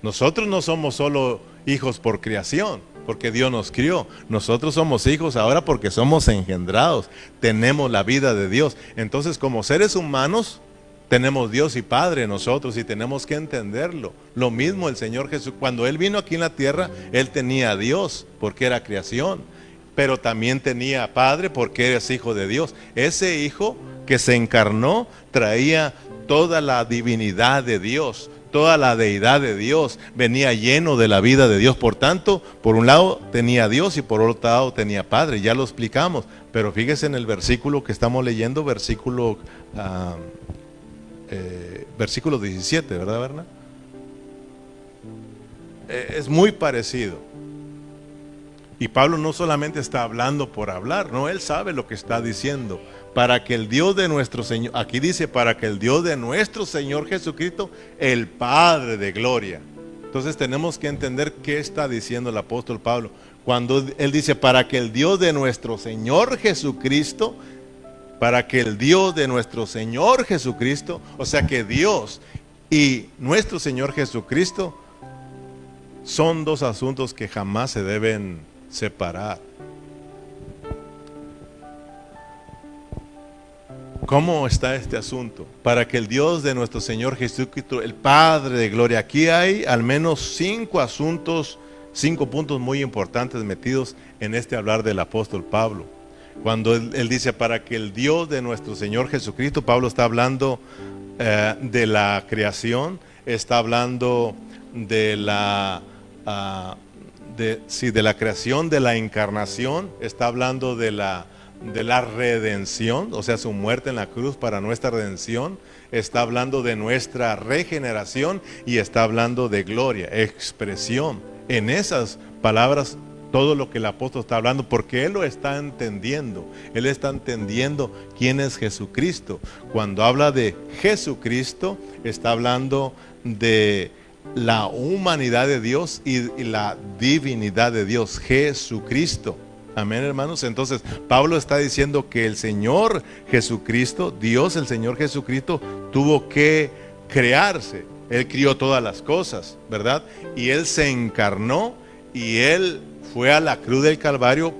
Nosotros no somos solo hijos por creación, porque Dios nos crió. Nosotros somos hijos ahora porque somos engendrados, tenemos la vida de Dios. Entonces, como seres humanos, tenemos Dios y Padre nosotros y tenemos que entenderlo. Lo mismo el Señor Jesús, cuando Él vino aquí en la tierra, Él tenía a Dios porque era creación, pero también tenía Padre porque eres hijo de Dios. Ese hijo que se encarnó traía toda la divinidad de Dios, toda la deidad de Dios, venía lleno de la vida de Dios. Por tanto, por un lado tenía Dios y por otro lado tenía Padre, ya lo explicamos. Pero fíjese en el versículo que estamos leyendo, versículo 17, ¿verdad, Berna? Es muy parecido. Y Pablo no solamente está hablando por hablar, no, él sabe lo que está diciendo. Para que el Dios de nuestro Señor, aquí dice, para que el Dios de nuestro Señor Jesucristo, el Padre de gloria. Entonces tenemos que entender qué está diciendo el apóstol Pablo. Cuando él dice, para que el Dios de nuestro Señor Jesucristo, para que el Dios de nuestro Señor Jesucristo, o sea que Dios y nuestro Señor Jesucristo son dos asuntos que jamás se deben separar. ¿Cómo está este asunto? Para que el Dios de nuestro Señor Jesucristo, el Padre de gloria, aquí hay al menos 5 asuntos, 5 puntos muy importantes metidos en este hablar del apóstol Pablo. Cuando él dice, para que el Dios de nuestro Señor Jesucristo, Pablo está hablando de la creación, está hablando de la creación, de la encarnación, está hablando de la redención, o sea, su muerte en la cruz para nuestra redención, está hablando de nuestra regeneración y está hablando de gloria, expresión. En esas palabras, todo lo que el apóstol está hablando, porque él lo está entendiendo. Él está entendiendo quién es Jesucristo. Cuando habla de Jesucristo, está hablando de la humanidad de Dios y la divinidad de Dios, Jesucristo. Amén, hermanos. Entonces, Pablo está diciendo que el Señor Jesucristo, Dios, el Señor Jesucristo, tuvo que crearse. Él crió todas las cosas, ¿verdad? Y Él se encarnó y Él fue a la cruz del Calvario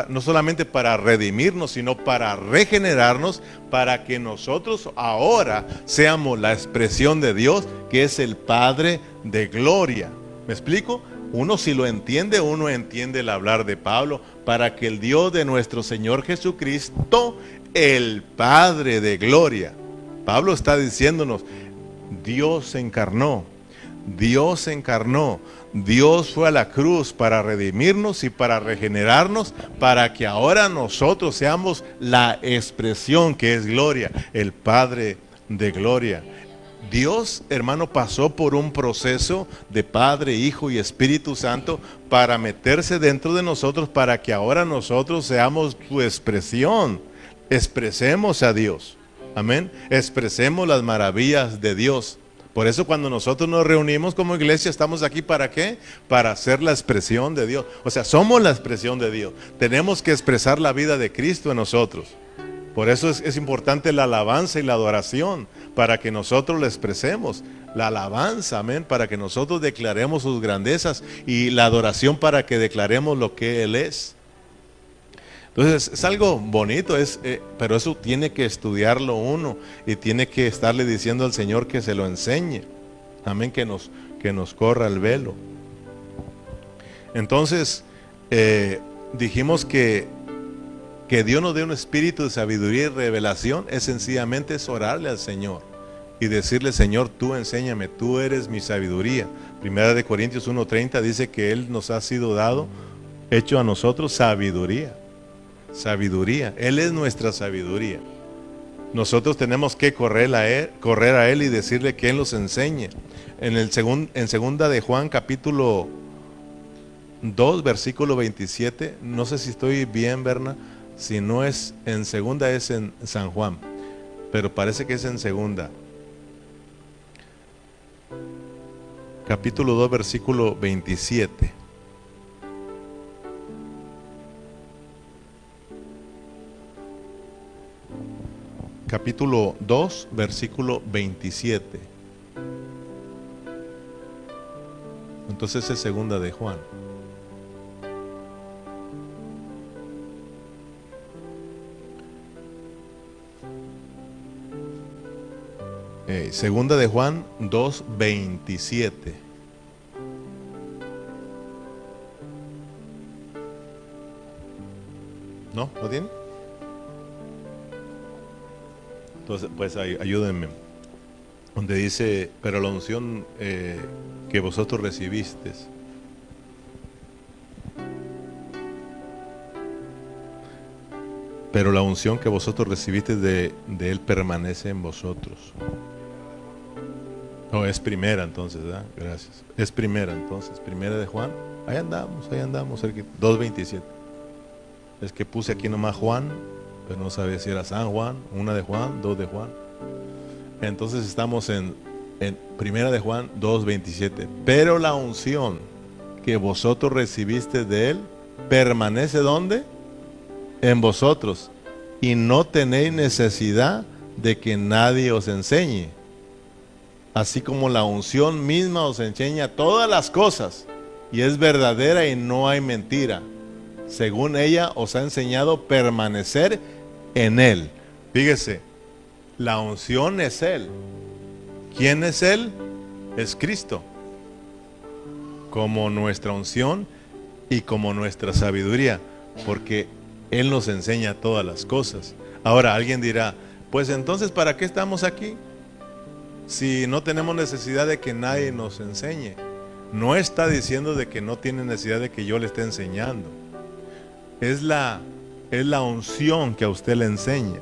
no solamente para redimirnos, sino para regenerarnos, para que nosotros ahora seamos la expresión de Dios, que es el Padre de gloria. ¿Me explico? Uno si lo entiende, uno entiende el hablar de Pablo, para que el Dios de nuestro Señor Jesucristo, el Padre de gloria. Pablo está diciéndonos, Dios se encarnó, Dios se encarnó, Dios fue a la cruz para redimirnos y para regenerarnos, para que ahora nosotros seamos la expresión que es gloria, el Padre de gloria. Dios, hermano, pasó por un proceso de Padre, Hijo y Espíritu Santo para meterse dentro de nosotros, para que ahora nosotros seamos su expresión. Expresemos a Dios. Amén. Expresemos las maravillas de Dios. Por eso cuando nosotros nos reunimos como iglesia, estamos aquí ¿para qué? Para hacer la expresión de Dios. O sea, somos la expresión de Dios. Tenemos que expresar la vida de Cristo en nosotros. Por eso es importante la alabanza y la adoración, para que nosotros la expresemos. La alabanza, amén, para que nosotros declaremos sus grandezas, y la adoración para que declaremos lo que Él es. Entonces es algo bonito, pero eso tiene que estudiarlo uno y tiene que estarle diciendo al Señor que se lo enseñe. Amén, que nos corra el velo. Entonces dijimos que Dios nos dé un espíritu de sabiduría y revelación es sencillamente orarle al Señor y decirle, Señor, tú enséñame, tú eres mi sabiduría. Primera de Corintios 1:30 dice que Él nos ha sido dado, hecho a nosotros sabiduría. Sabiduría, Él es nuestra sabiduría. Nosotros tenemos que correr a Él y decirle que Él nos enseñe. En segunda de Juan capítulo 2 versículo 27, no sé si estoy bien, Berna, si no es en segunda es en San Juan, pero parece que es en segunda. Capítulo 2 versículo 27. Capítulo 2, versículo 27. Entonces es segunda de Juan. Segunda de Juan 2, 27. ¿No? ¿Lo tiene? Entonces, pues ayúdenme. Donde dice, pero la unción que vosotros recibisteis. Pero la unción que vosotros recibisteis de Él permanece en vosotros. No, es primera entonces, ¿verdad? Gracias. Es primera entonces, primera de Juan. Ahí andamos, 2:27. Es que puse aquí nomás Juan, pero no sabía si era San Juan, una de Juan, 2 de Juan. Entonces estamos en primera de Juan 2:27. Pero la unción que vosotros recibiste de Él permanece ¿dónde? En vosotros, y no tenéis necesidad de que nadie os enseñe. Así como la unción misma os enseña todas las cosas, y es verdadera y no hay mentira. Según ella os ha enseñado permanecer en Él. Fíjese, la unción es Él. ¿Quién es Él? Es Cristo. Como nuestra unción y como nuestra sabiduría, porque Él nos enseña todas las cosas. Ahora alguien dirá, pues entonces ¿para qué estamos aquí? Si no tenemos necesidad de que nadie nos enseñe. No está diciendo de que no tiene necesidad de que yo le esté enseñando. Es la unción que a usted le enseña.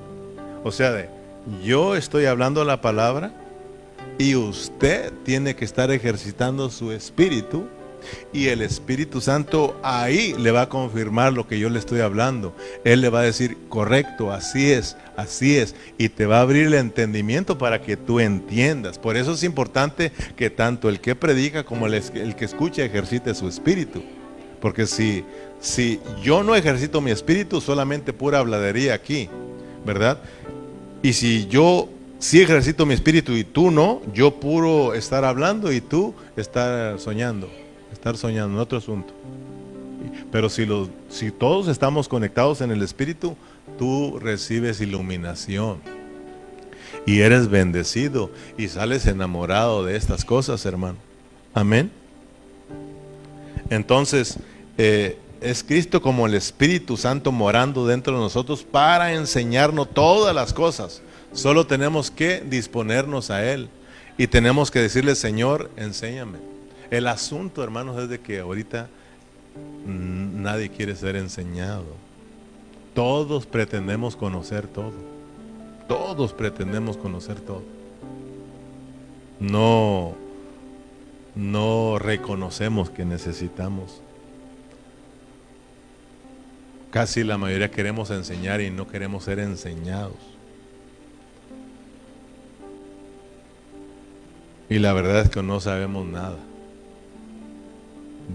O sea, yo estoy hablando la palabra y usted tiene que estar ejercitando su espíritu Y el Espíritu Santo ahí le va a confirmar lo que yo le estoy hablando. Él le va a decir, correcto, así es. Y te va a abrir el entendimiento para que tú entiendas. Por eso es importante que tanto el que predica como el que escucha ejercite su espíritu. Porque si yo no ejercito mi espíritu, solamente pura habladería aquí, ¿verdad? Y si yo sí ejercito mi espíritu y tú no, yo puro estar hablando y tú estar soñando en otro asunto. Pero si todos estamos conectados en el espíritu, tú recibes iluminación y eres bendecido y sales enamorado de estas cosas, hermano. Amén. Entonces, es Cristo como el Espíritu Santo morando dentro de nosotros para enseñarnos todas las cosas. Solo tenemos que disponernos a Él y tenemos que decirle, Señor, enséñame. El asunto, hermanos, es de que ahorita nadie quiere ser enseñado. Todos pretendemos conocer todo. Todos pretendemos conocer todo. No reconocemos que necesitamos. Casi la mayoría queremos enseñar y no queremos ser enseñados. Y la verdad es que no sabemos nada.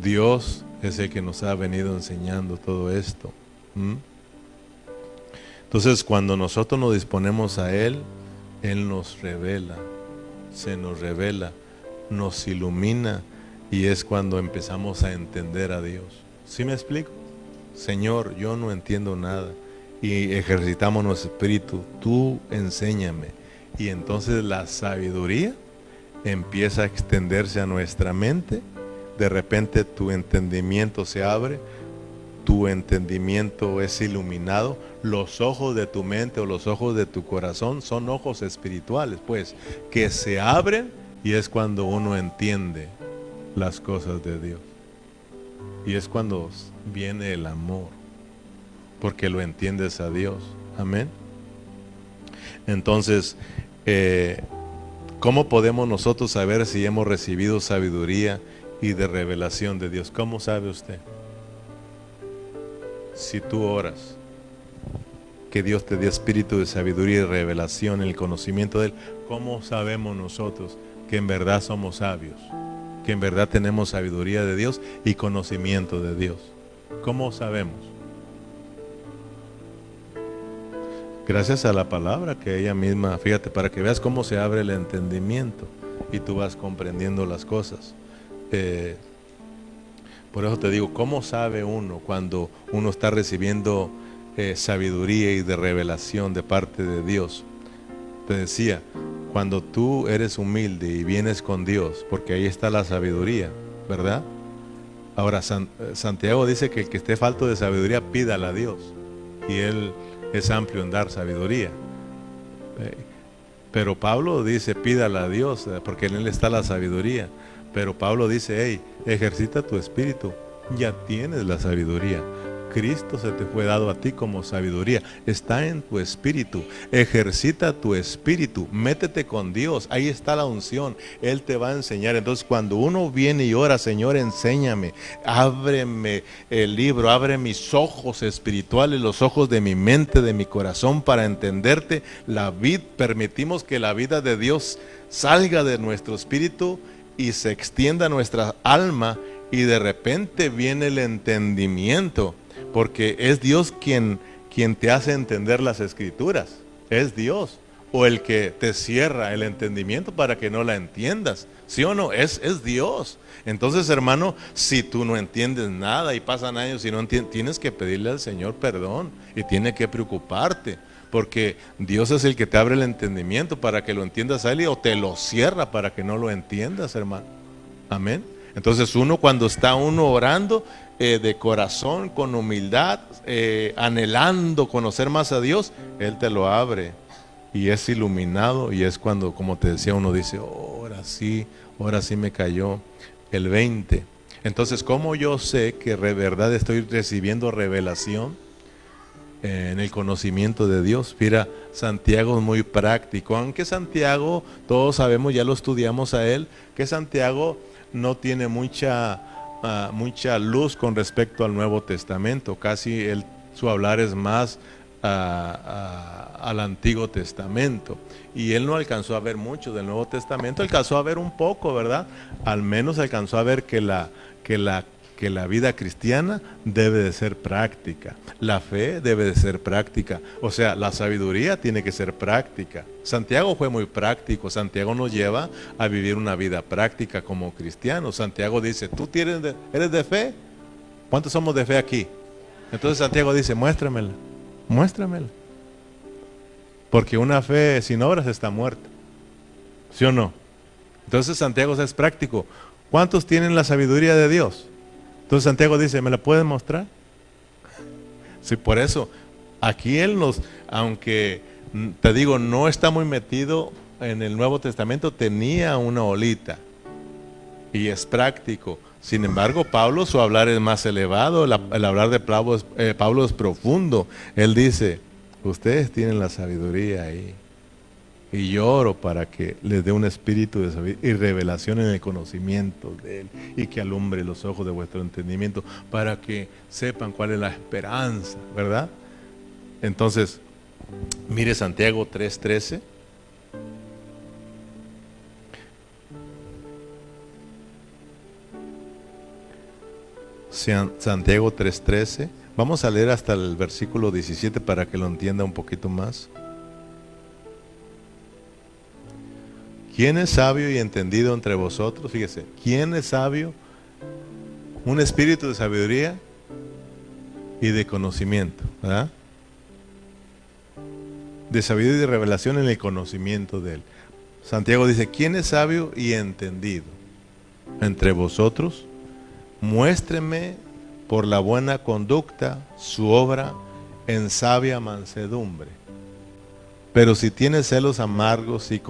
Dios es el que nos ha venido enseñando todo esto. Entonces, cuando nosotros nos disponemos a Él, Él nos revela, se nos revela, nos ilumina, y es cuando empezamos a entender a Dios. ¿Sí me explico? Señor, yo no entiendo nada, y ejercitamos nuestro espíritu, tú enséñame, y entonces la sabiduría empieza a extenderse a nuestra mente. De repente tu entendimiento se abre, tu entendimiento es iluminado, los ojos de tu mente o los ojos de tu corazón son ojos espirituales, pues, que se abren, y es cuando uno entiende las cosas de Dios. Y es cuando viene el amor, porque lo entiendes a Dios. Amén. Entonces, ¿cómo podemos nosotros saber si hemos recibido sabiduría y de revelación de Dios? ¿Cómo sabe usted? Si tú oras que Dios te dé espíritu de sabiduría y revelación en el conocimiento de Él, ¿cómo sabemos nosotros que en verdad somos sabios? Que en verdad tenemos sabiduría de Dios y conocimiento de Dios. ¿Cómo sabemos? Gracias a la palabra que ella misma, fíjate, para que veas cómo se abre el entendimiento y tú vas comprendiendo las cosas. Por eso te digo, ¿cómo sabe uno cuando uno está recibiendo sabiduría y de revelación de parte de Dios? Te decía, cuando tú eres humilde y vienes con Dios, porque ahí está la sabiduría, ¿verdad? Ahora, Santiago dice que el que esté falto de sabiduría, pídala a Dios, y Él es amplio en dar sabiduría. Pero Pablo dice, pídala a Dios, porque en Él está la sabiduría. Pero Pablo dice, hey, ejercita tu espíritu, ya tienes la sabiduría. Cristo se te fue dado a ti como sabiduría, está en tu espíritu, ejercita tu espíritu, métete con Dios, ahí está la unción, Él te va a enseñar. Entonces cuando uno viene y ora, Señor, enséñame, ábreme el libro, abre mis ojos espirituales, los ojos de mi mente, de mi corazón, para entenderte. Permitimos que la vida de Dios salga de nuestro espíritu y se extienda a nuestra alma, y de repente viene el entendimiento, porque es Dios quien te hace entender las escrituras, es Dios, o el que te cierra el entendimiento para que no la entiendas, ¿sí o no? Es Dios. Entonces, hermano, si tú no entiendes nada y pasan años y no entiendes, tienes que pedirle al Señor perdón y tiene que preocuparte, porque Dios es el que te abre el entendimiento para que lo entiendas a Él, o te lo cierra para que no lo entiendas, hermano. Amén. Entonces cuando está orando de corazón, con humildad, anhelando conocer más a Dios, Él te lo abre y es iluminado, y es cuando, como te decía, uno dice, ahora sí me cayó el 20. Entonces, ¿cómo yo sé que de verdad estoy recibiendo revelación en el conocimiento de Dios? Mira, Santiago es muy práctico, aunque Santiago, todos sabemos, ya lo estudiamos a él, que Santiago no tiene mucha mucha luz con respecto al Nuevo Testamento. Casi su hablar es más al Antiguo Testamento. Y él no alcanzó a ver mucho del Nuevo Testamento, alcanzó a ver un poco, ¿verdad? Al menos alcanzó a ver que la vida cristiana debe de ser práctica, la fe debe de ser práctica, o sea, la sabiduría tiene que ser práctica. Santiago fue muy práctico, Santiago nos lleva a vivir una vida práctica como cristianos. Santiago dice, ¿tú eres de fe? ¿Cuántos somos de fe aquí? Entonces Santiago dice, muéstramela, muéstramela. Porque una fe sin obras está muerta, ¿sí o no? Entonces Santiago es práctico. ¿Cuántos tienen la sabiduría de Dios? Entonces Santiago dice, ¿me la puedes mostrar? Sí, por eso, aquí él aunque te digo, no está muy metido en el Nuevo Testamento, tenía una olita y es práctico. Sin embargo, Pablo, su hablar es más elevado, el hablar de Pablo es profundo. Él dice, ustedes tienen la sabiduría ahí. Y yo oro para que les dé un espíritu de sabiduría y revelación en el conocimiento de Él, y que alumbre los ojos de vuestro entendimiento para que sepan cuál es la esperanza, ¿verdad? Entonces, mire Santiago 3:13. Santiago 3:13. Vamos a leer hasta el versículo 17 para que lo entienda un poquito más. ¿Quién es sabio y entendido entre vosotros? Fíjese, ¿quién es sabio? Un espíritu de sabiduría y de conocimiento, ¿verdad? De sabiduría y de revelación en el conocimiento de Él. Santiago dice, ¿quién es sabio y entendido entre vosotros? Muéstreme por la buena conducta su obra en sabia mansedumbre. Pero si tiene celos amargos y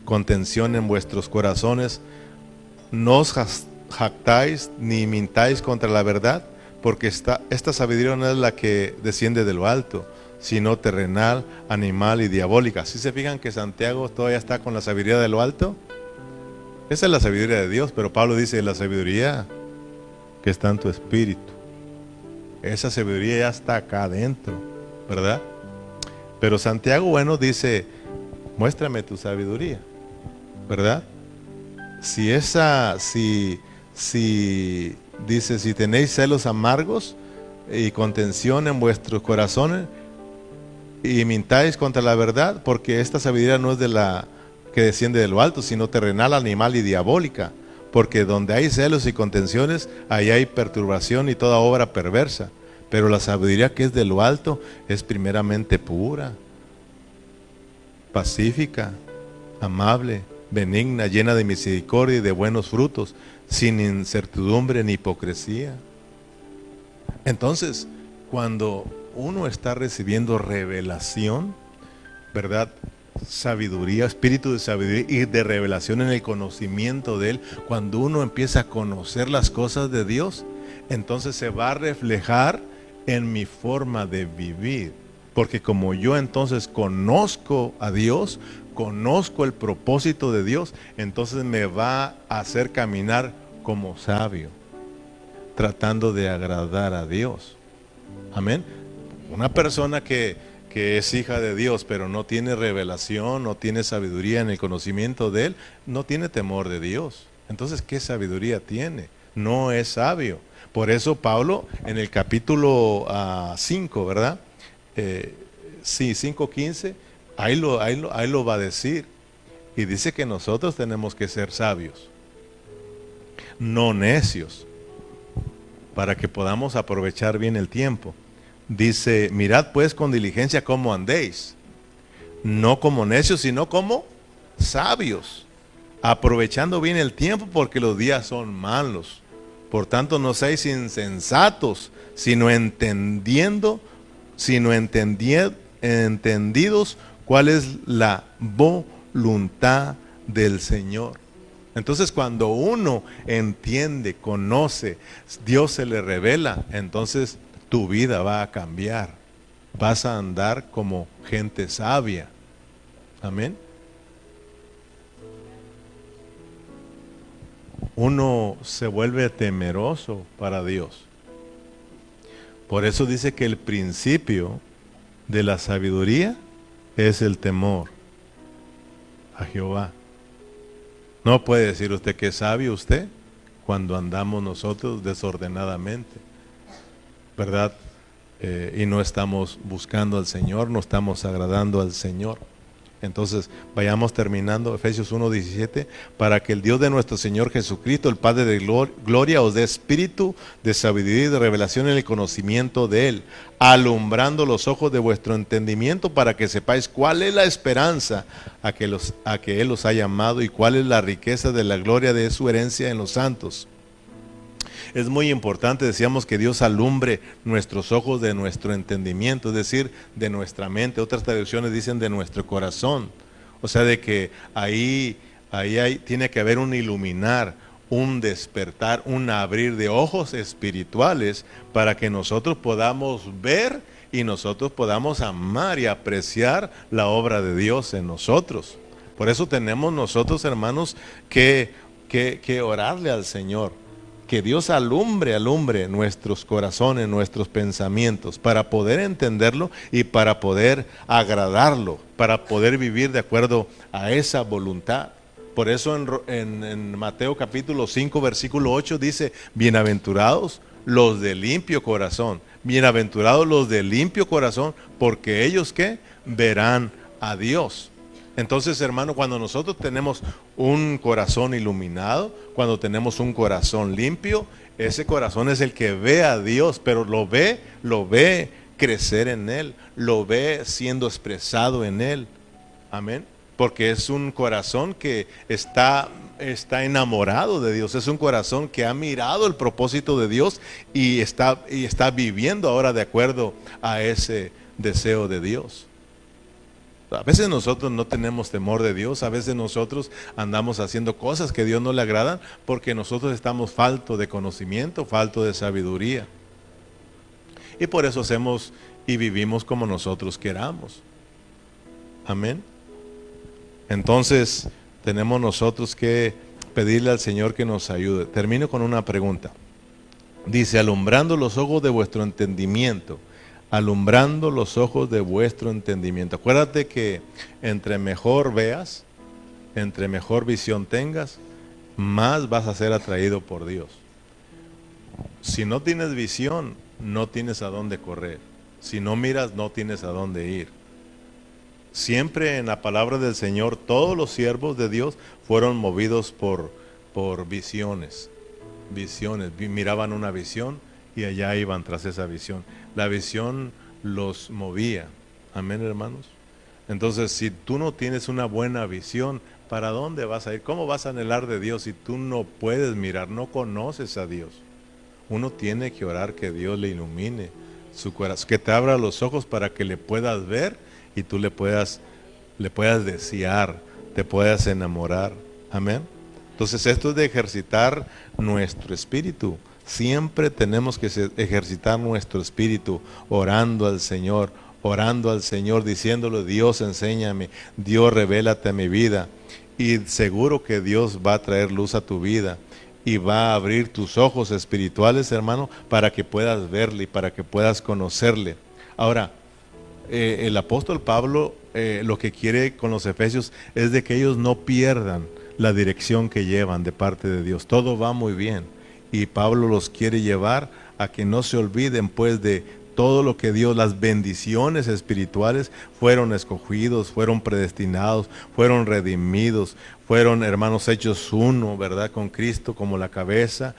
contención en vuestros corazones, no os jactáis ni mintáis contra la verdad, porque esta sabiduría no es la que desciende de lo alto, sino terrenal, animal y diabólica. ¿Sí se fijan que Santiago todavía está con la sabiduría de lo alto? Esa es la sabiduría de Dios, pero Pablo dice, la sabiduría que está en tu espíritu. Esa sabiduría ya está acá adentro, ¿verdad? Pero Santiago, bueno, dice, muéstrame tu sabiduría, ¿verdad? Dice, si tenéis celos amargos y contención en vuestros corazones y mintáis contra la verdad, porque esta sabiduría no es de la que desciende de lo alto, sino terrenal, animal y diabólica, porque donde hay celos y contenciones, ahí hay perturbación y toda obra perversa. Pero la sabiduría que es de lo alto es primeramente pura, pacífica, amable, benigna, llena de misericordia y de buenos frutos, sin incertidumbre ni hipocresía. Entonces, cuando uno está recibiendo revelación, ¿verdad? Sabiduría, espíritu de sabiduría y de revelación en el conocimiento de Él, cuando uno empieza a conocer las cosas de Dios, entonces se va a reflejar en mi forma de vivir. Porque como yo entonces conozco a Dios, conozco el propósito de Dios, entonces me va a hacer caminar como sabio, tratando de agradar a Dios. Amén. Una persona que es hija de Dios, pero no tiene revelación, no tiene sabiduría en el conocimiento de Él, no tiene temor de Dios. Entonces, ¿qué sabiduría tiene? No es sabio. Por eso Pablo en el capítulo 5, ¿verdad? Sí, 5:15, ahí lo va a decir. Y dice que nosotros tenemos que ser sabios, no necios, para que podamos aprovechar bien el tiempo. Dice, mirad pues con diligencia cómo andéis, no como necios, sino como sabios, aprovechando bien el tiempo, porque los días son malos. Por tanto, no seáis insensatos, sino entendidos cuál es la voluntad del Señor. Entonces, cuando uno entiende, conoce, Dios se le revela, entonces tu vida va a cambiar. Vas a andar como gente sabia. Amén. uno se vuelve temeroso para Dios. Por eso dice que el principio de la sabiduría es el temor a Jehová. No puede decir usted que es sabio usted cuando andamos nosotros desordenadamente, ¿verdad? Y no estamos buscando al Señor, no estamos agradando al Señor. Entonces, vayamos terminando, Efesios 1:17, para que el Dios de nuestro Señor Jesucristo, el Padre de gloria, os dé espíritu de sabiduría y de revelación en el conocimiento de Él, alumbrando los ojos de vuestro entendimiento para que sepáis cuál es la esperanza a que Él os ha llamado y cuál es la riqueza de la gloria de su herencia en los santos. Es muy importante, decíamos, que Dios alumbre nuestros ojos de nuestro entendimiento, es decir, de nuestra mente. Otras traducciones dicen de nuestro corazón. O sea, de que ahí tiene que haber un iluminar, un despertar, un abrir de ojos espirituales para que nosotros podamos ver y nosotros podamos amar y apreciar la obra de Dios en nosotros. Por eso tenemos nosotros, hermanos, que orarle al Señor. Que Dios alumbre nuestros corazones, nuestros pensamientos, para poder entenderlo y para poder agradarlo, para poder vivir de acuerdo a esa voluntad. Por eso en Mateo capítulo 5, versículo 8 dice, bienaventurados los de limpio corazón, bienaventurados los de limpio corazón, porque ellos ¿qué? Verán a Dios. Entonces, hermano, cuando nosotros tenemos un corazón iluminado, cuando tenemos un corazón limpio, ese corazón es el que ve a Dios, pero lo ve crecer en Él, lo ve siendo expresado en Él. Amén. Porque es un corazón que está enamorado de Dios, es un corazón que ha mirado el propósito de Dios y está viviendo ahora de acuerdo a ese deseo de Dios. A veces nosotros no tenemos temor de Dios, a veces nosotros andamos haciendo cosas que a Dios no le agradan porque nosotros estamos faltos de conocimiento, faltos de sabiduría. Y por eso hacemos y vivimos como nosotros queramos. Amén. Entonces tenemos nosotros que pedirle al Señor que nos ayude. Termino con una pregunta. Dice, alumbrando los ojos de vuestro entendimiento. Alumbrando los ojos de vuestro entendimiento. Acuérdate que entre mejor veas, entre mejor visión tengas, más vas a ser atraído por Dios. Si no tienes visión, no tienes a dónde correr. Si no miras, no tienes a dónde ir. Siempre en la palabra del Señor, todos los siervos de Dios fueron movidos por visiones. Visiones, miraban una visión y allá iban tras esa visión. La visión los movía. Amén, hermanos. Entonces, si tú no tienes una buena visión, ¿para dónde vas a ir? ¿Cómo vas a anhelar de Dios si tú no puedes mirar, no conoces a Dios? Uno tiene que orar que Dios le ilumine su corazón, que te abra los ojos para que le puedas ver y tú le puedas desear, te puedas enamorar. Amén. Entonces, esto es de ejercitar nuestro espíritu. Siempre tenemos que ejercitar nuestro espíritu orando al Señor, diciéndole, Dios enséñame, Dios revélate a mi vida. Y seguro que Dios va a traer luz a tu vida y va a abrir tus ojos espirituales, hermano, para que puedas verle y para que puedas conocerle. Ahora, el apóstol Pablo lo que quiere con los efesios es de que ellos no pierdan la dirección que llevan de parte de Dios. Todo va muy bien. Y Pablo los quiere llevar a que no se olviden pues de todo lo que Dios, las bendiciones espirituales, fueron escogidos, fueron predestinados, fueron redimidos, fueron hermanos hechos uno, ¿verdad? Con Cristo como la cabeza.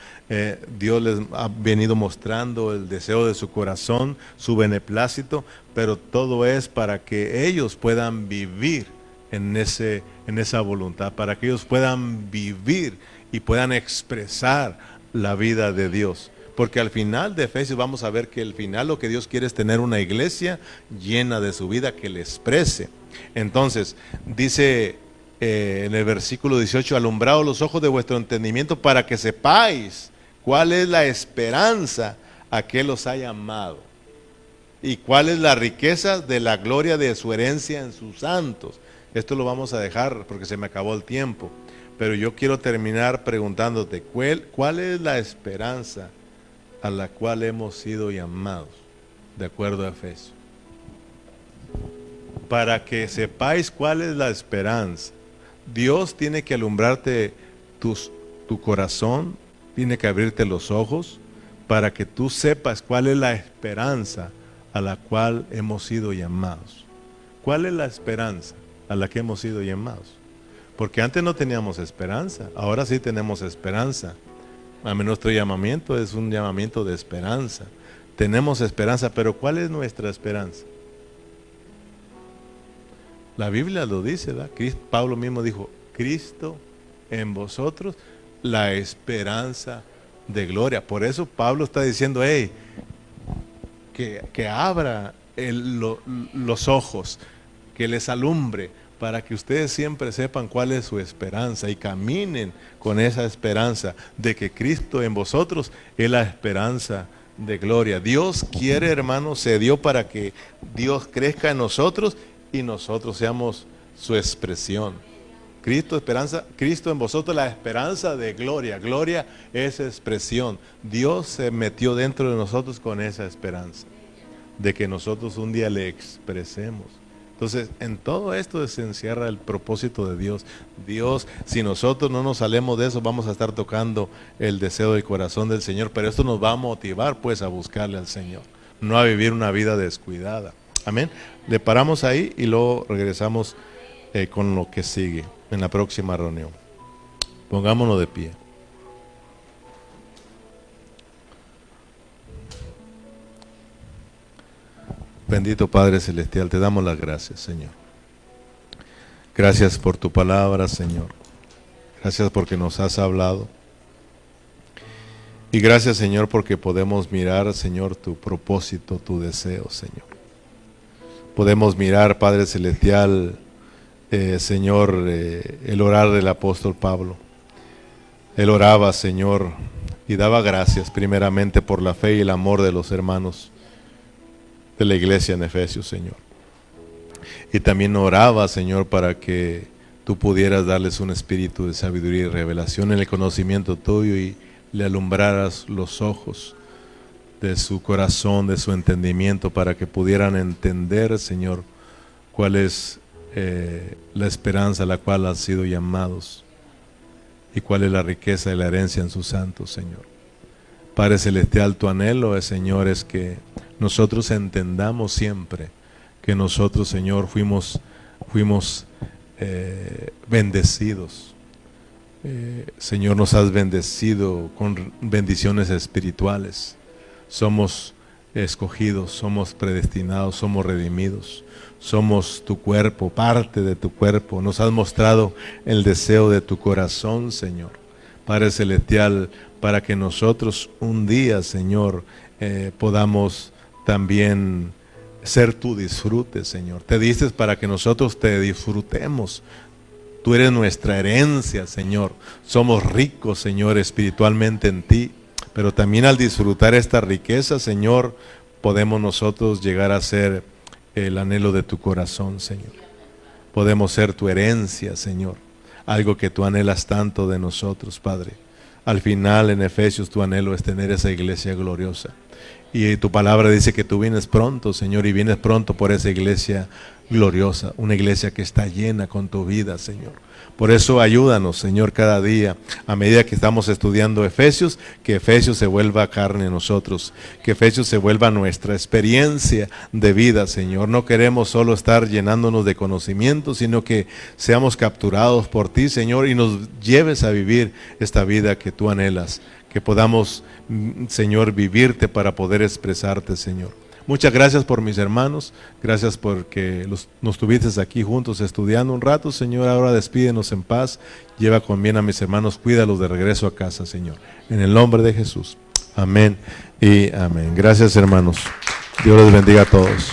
Dios les ha venido mostrando el deseo de su corazón, su beneplácito, pero todo es para que ellos puedan vivir en esa voluntad, para que ellos puedan vivir y puedan expresar la vida de Dios. Porque al final de Efesios vamos a ver que al final lo que Dios quiere es tener una iglesia llena de su vida que le exprese. Entonces, dice en el versículo 18, alumbraos los ojos de vuestro entendimiento para que sepáis cuál es la esperanza a que los ha llamado y cuál es la riqueza de la gloria de su herencia en sus santos. Esto lo vamos a dejar porque se me acabó el tiempo. Pero yo quiero terminar preguntándote, ¿cuál es la esperanza a la cual hemos sido llamados, de acuerdo a Efesios? Para que sepáis cuál es la esperanza. Dios tiene que alumbrarte tu corazón, tiene que abrirte los ojos, para que tú sepas cuál es la esperanza a la cual hemos sido llamados. ¿Cuál es la esperanza a la que hemos sido llamados? Porque antes no teníamos esperanza, ahora sí tenemos esperanza. Nuestro llamamiento es un llamamiento de esperanza. Tenemos esperanza, pero ¿cuál es nuestra esperanza? La Biblia lo dice, ¿verdad? Pablo mismo dijo, Cristo en vosotros, la esperanza de gloria. Por eso Pablo está diciendo, que abra los ojos, que les alumbre, para que ustedes siempre sepan cuál es su esperanza y caminen con esa esperanza de que Cristo en vosotros es la esperanza de gloria. Dios quiere, hermanos, se dio para que Dios crezca en nosotros y nosotros seamos su expresión. Cristo en vosotros, la esperanza de gloria. Gloria es expresión. Dios se metió dentro de nosotros con esa esperanza de que nosotros un día le expresemos. Entonces, en todo esto se encierra el propósito de Dios. Dios, si nosotros no nos salemos de eso, vamos a estar tocando el deseo del corazón del Señor, pero esto nos va a motivar pues a buscarle al Señor, no a vivir una vida descuidada. Amén. Le paramos ahí y luego regresamos con lo que sigue en la próxima reunión. Pongámonos de pie. Bendito Padre Celestial, te damos las gracias, Señor. Gracias por tu palabra, Señor. Gracias porque nos has hablado. Y gracias, Señor, porque podemos mirar, Señor, tu propósito, tu deseo, Señor. Podemos mirar, Padre Celestial, Señor, el orar del apóstol Pablo. Él oraba, Señor, y daba gracias primeramente por la fe y el amor de los hermanos de la iglesia en Efesios, Señor. Y también oraba, Señor, para que tú pudieras darles un espíritu de sabiduría y revelación en el conocimiento tuyo y le alumbraras los ojos de su corazón, de su entendimiento, para que pudieran entender, Señor, cuál es la esperanza a la cual han sido llamados y cuál es la riqueza y la herencia en sus santos, Señor. Padre Celestial, tu anhelo, Señor, es que nosotros entendamos siempre que nosotros, Señor, fuimos bendecidos. Señor, nos has bendecido con bendiciones espirituales. Somos escogidos, somos predestinados, somos redimidos. Somos tu cuerpo, parte de tu cuerpo. Nos has mostrado el deseo de tu corazón, Señor. Padre Celestial, para que nosotros un día, Señor, podamos también ser tu disfrute, Señor. Te diste para que nosotros te disfrutemos. Tú eres nuestra herencia, Señor. Somos ricos, Señor, espiritualmente en ti. Pero también al disfrutar esta riqueza, Señor, podemos nosotros llegar a ser el anhelo de tu corazón, Señor. Podemos ser tu herencia, Señor. Algo que tú anhelas tanto de nosotros, Padre. Al final, en Efesios, tu anhelo es tener esa iglesia gloriosa. Y tu palabra dice que tú vienes pronto, Señor, y vienes pronto por esa iglesia gloriosa, una iglesia que está llena con tu vida, Señor. Por eso ayúdanos, Señor, cada día, a medida que estamos estudiando Efesios, que Efesios se vuelva carne en nosotros, que Efesios se vuelva nuestra experiencia de vida, Señor. No queremos solo estar llenándonos de conocimiento, sino que seamos capturados por ti, Señor, y nos lleves a vivir esta vida que tú anhelas, que podamos, Señor, vivirte para poder expresarte, Señor. Muchas gracias por mis hermanos, gracias porque nos tuviste aquí juntos estudiando un rato, Señor. Ahora despídenos en paz, lleva con bien a mis hermanos, cuídalos de regreso a casa, Señor. En el nombre de Jesús, amén y amén. Gracias, hermanos. Dios los bendiga a todos.